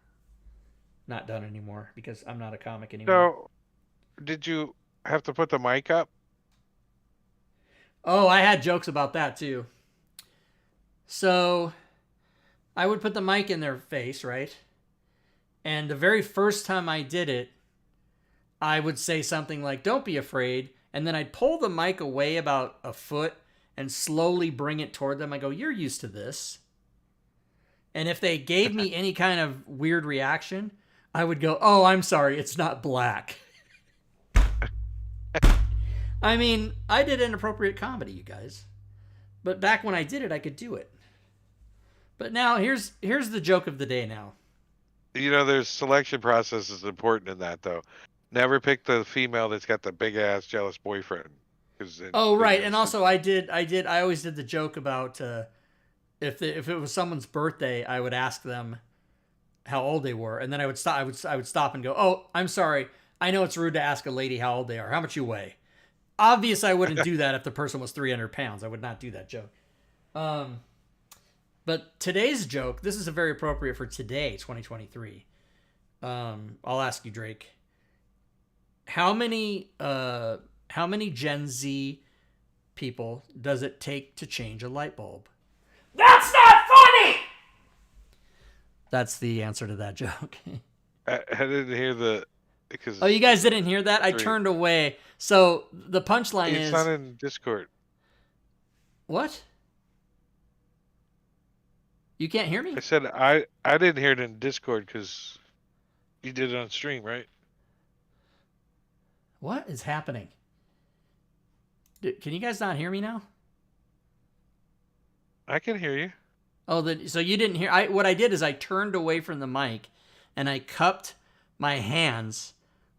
not done anymore because I'm not a comic anymore. So, did you have to put the mic up? Oh, I had jokes about that too. So, I would put the mic in their face, right? And the very first time I did it, I would say something like, "Don't be afraid." And then I'd pull the mic away about a foot and slowly bring it toward them. I go, "You're used to this." And if they gave me any kind of weird reaction, I would go, "Oh, I'm sorry, it's not black." I mean, I did inappropriate comedy, you guys. But back when I did it, I could do it. But now, here's the joke of the day now. There's selection process is important in that, though. Never pick the female that's got the big-ass jealous boyfriend. Oh, right. And also, I always did the joke about if it was someone's birthday, I would ask them how old they were. And then I would stop and go, "Oh, I'm sorry. I know it's rude to ask a lady how old they are. How much you weigh?" Obviously, I wouldn't do that if the person was 300 pounds. I would not do that joke. But today's joke, this is very appropriate for today, 2023. I'll ask you, Drake. How many Gen Z people does it take to change a light bulb? That's not funny! That's the answer to that joke. I didn't hear Oh, you guys didn't hear that? I turned away. So the punchline is... It's not in Discord. What? You can't hear me? I said I didn't hear it in Discord because you did it on stream, right? What is happening? Can you guys not hear me now? I can hear you. Oh, so you didn't hear? What I did is I turned away from the mic, and I cupped my hands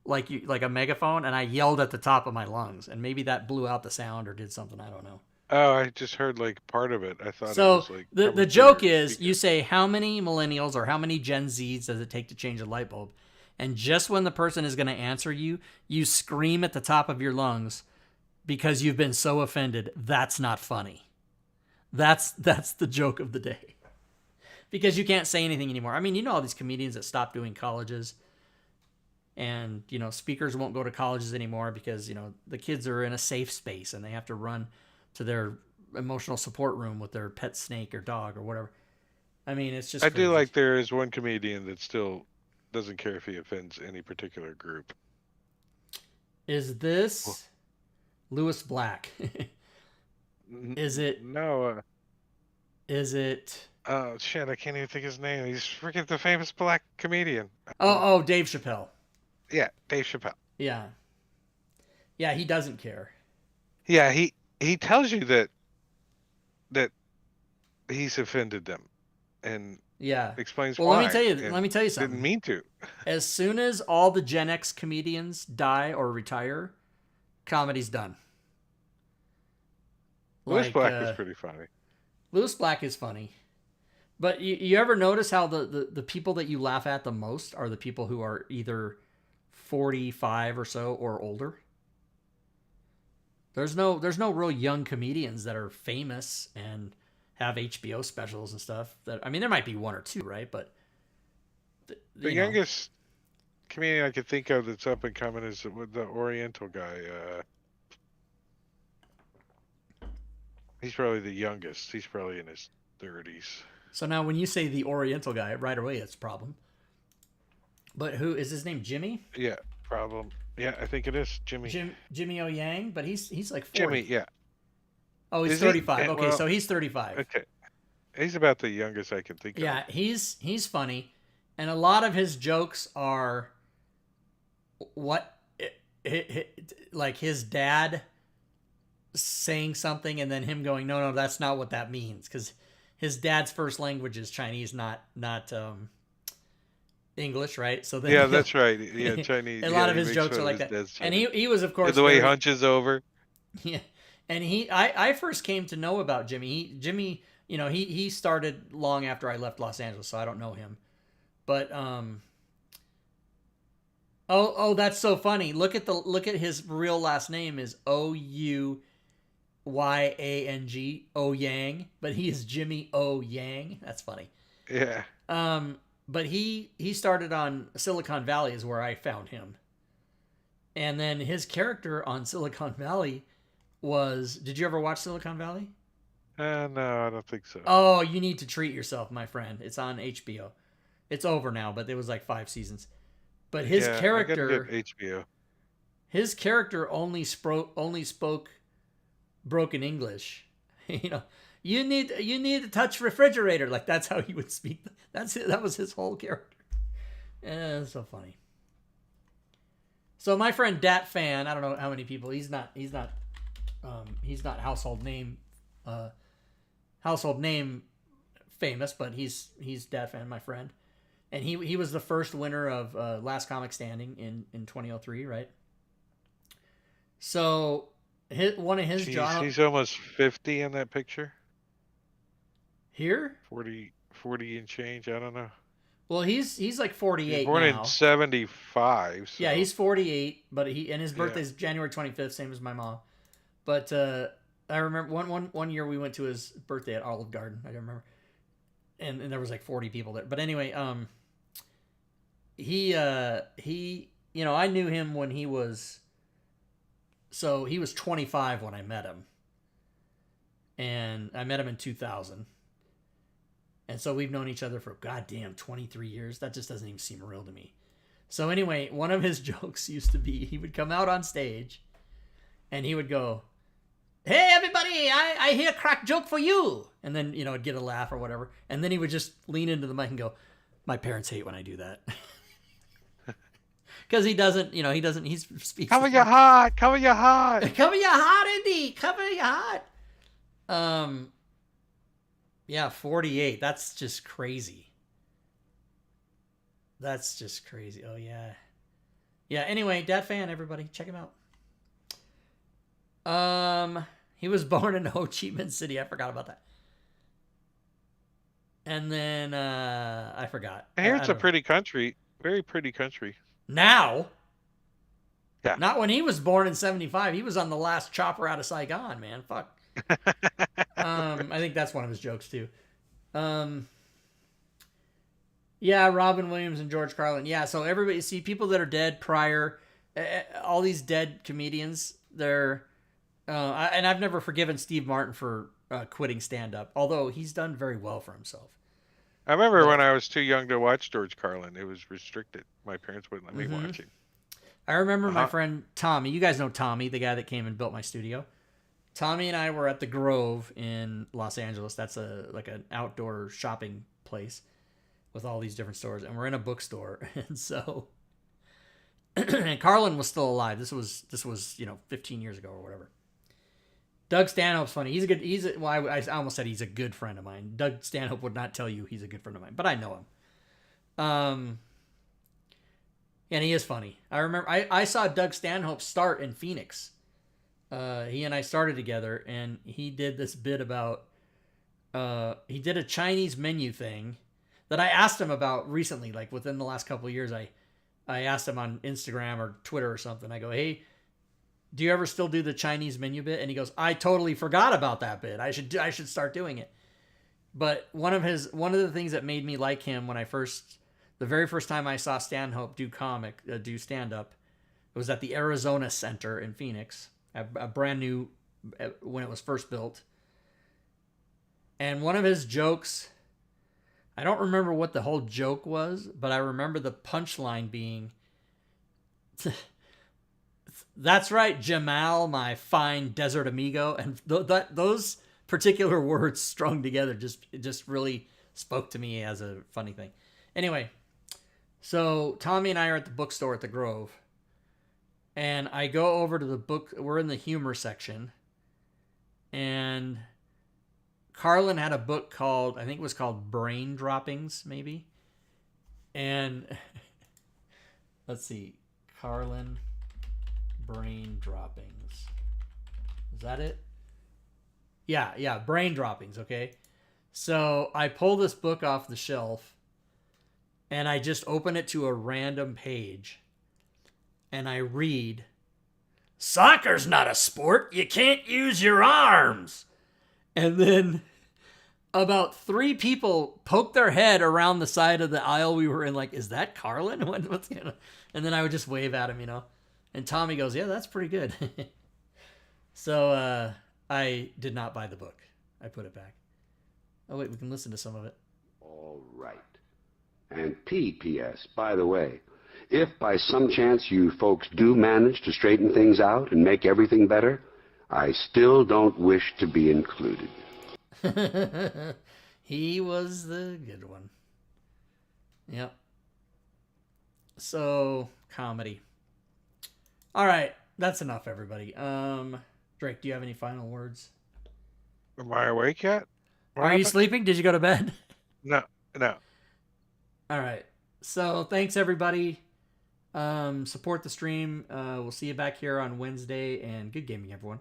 like a megaphone, and I yelled at the top of my lungs, and maybe that blew out the sound or did something. I don't know. Oh, I just heard like part of it. I thought it So was like the coming joke through your is, speaker. you say how many millennials or how many Gen Zs does it take to change a light bulb, and just when the person is going to answer you, you scream at the top of your lungs because you've been so offended. That's not funny. That's the joke of the day. Because you can't say anything anymore. I mean, you know all these comedians that stopped doing colleges, and speakers won't go to colleges anymore because the kids are in a safe space and they have to run to their emotional support room with their pet snake or dog or whatever. I mean, it's just I crazy. do like there is one comedian that still doesn't care if he offends any particular group. Is this Lewis Black? Is it? No. Is it? Oh shit! I can't even think his name. He's freaking the famous black comedian. Oh, Dave Chappelle. Yeah, Dave Chappelle. Yeah. Yeah, he doesn't care. Yeah, he tells you that he's offended them, and yeah, explains well, why. Let me tell you something. Didn't mean to. As soon as all the Gen X comedians die or retire, comedy's done. Lewis Black is pretty funny. Lewis Black is funny. But you ever notice how the people that you laugh at the most are the people who are either 45 or so or older? There's no real young comedians that are famous and have HBO specials and stuff. I mean, there might be one or two, right? But the youngest comedian I could think of that's up and coming is the Oriental guy. He's probably the youngest. He's probably in his 30s. So now when you say the Oriental guy, right away it's a problem. But who is his name? Jimmy? Yeah, problem. Yeah, I think it is Jimmy. Jimmy O Yang, but he's like 40. Jimmy, yeah. Oh, he's 35. Okay, so he's 35. Okay. He's about the youngest I can think of. Yeah, he's funny, and a lot of his jokes are like his dad saying something and then him going, no, that's not what that means, because his dad's first language is Chinese, not English, right? So then yeah, that's right. Yeah, Chinese. A lot of his jokes are like that, and he was, of course, the way he hunches over. Yeah, and I first came to know about Jimmy. Jimmy, he started long after I left Los Angeles, so I don't know him, but oh, that's so funny. Look at his real last name is Ouyang, Yang, but he is Jimmy O Yang. That's funny. Yeah. But he started on Silicon Valley is where I found him. And then his character on Silicon Valley was, did you ever watch Silicon Valley? No, I don't think so. Oh, you need to treat yourself, my friend. It's on HBO. It's over now, but it was like 5 seasons. But his character, I gotta get HBO. His character only spoke broken English. You need to touch refrigerator. Like, that's how he would speak. That was his whole character. It's so funny. So my friend Dat Fan, I don't know how many people. He's not household name famous, but he's Dat Fan, my friend, and he was the first winner of Last Comic Standing in 2003, right? So one of his jobs. He's almost 50 in that picture. Here? 40 and change. I don't know. Well, he's like 48 He's born now. in 75. So. Yeah, he's 48, but his birthday's January 25th, same as my mom. But I remember one year we went to his birthday at Olive Garden. I don't remember, and there was like 40 people there. But anyway, he I knew him when he was 25 when I met him, and I met him in 2000. And so we've known each other for goddamn 23 years. That just doesn't even seem real to me. So anyway, one of his jokes used to be, he would come out on stage and he would go, "Hey everybody, I hear a crack joke for you." And then, I'd get a laugh or whatever. And then he would just lean into the mic and go, "My parents hate when I do that." Because he speaks. Cover your heart. Cover your heart, Indy. Cover your heart. Yeah, 48. That's just crazy. That's just crazy. Oh, yeah. Yeah, anyway, Dat Fan, everybody. Check him out. He was born in Ho Chi Minh City. I forgot about that. And then, I forgot. I hear I it's a don't know. pretty country. Very pretty country. Now? Yeah. Not when he was born in 75. He was on the last chopper out of Saigon, man. Fuck. I think that's one of his jokes, too. Yeah, Robin Williams and George Carlin. Yeah, so everybody, see, people that are dead prior, all these dead comedians, they're, and I've never forgiven Steve Martin for quitting stand-up, although he's done very well for himself. I remember when I was too young to watch George Carlin. It was restricted. My parents wouldn't let me watch it. I remember my friend Tommy. You guys know Tommy, the guy that came and built my studio. Tommy and I were at the Grove in Los Angeles. That's like an outdoor shopping place with all these different stores, and we're in a bookstore. And so, and Carlin was still alive. This was 15 years ago or whatever. Doug Stanhope's funny. I almost said he's a good friend of mine. Doug Stanhope would not tell you he's a good friend of mine, but I know him. And he is funny. I remember I saw Doug Stanhope start in Phoenix. He and I started together, and he did this bit about, he did a Chinese menu thing that I asked him about recently, like within the last couple of years. I asked him on Instagram or Twitter or something. I go, hey, do you ever still do the Chinese menu bit? And he goes, I totally forgot about that bit. I should start doing it. But one of the things that made me like him the very first time I saw Stanhope do stand up, it was at the Arizona Center in Phoenix, a brand new, when it was first built. And one of his jokes, I don't remember what the whole joke was, but I remember the punchline being, "That's right, Jamal, my fine desert amigo." And those particular words strung together just really spoke to me as a funny thing. Anyway, so Tommy and I are at the bookstore at the Grove, and I go over to the book. We're in the humor section, and Carlin had a book called, I think it was called Brain Droppings, maybe. And let's see, Carlin Brain Droppings. Is that it? Yeah, Brain Droppings, okay? So I pull this book off the shelf, and I just open it to a random page, and I read, "Soccer's not a sport. You can't use your arms." And then about 3 people poked their head around the side of the aisle we were in, like, is that Carlin? What's going on? And then I would just wave at him, And Tommy goes, yeah, that's pretty good. So I did not buy the book. I put it back. Oh, wait, we can listen to some of it. All right. And P.P.S., by the way, if by some chance you folks do manage to straighten things out and make everything better, I still don't wish to be included. He was the good one. Yep. So, comedy. All right, that's enough, everybody. Drake, do you have any final words? Am I awake yet? Are you sleeping? Did you go to bed? No. All right. So, thanks, everybody. Support the stream. We'll see you back here on Wednesday, and good gaming, everyone.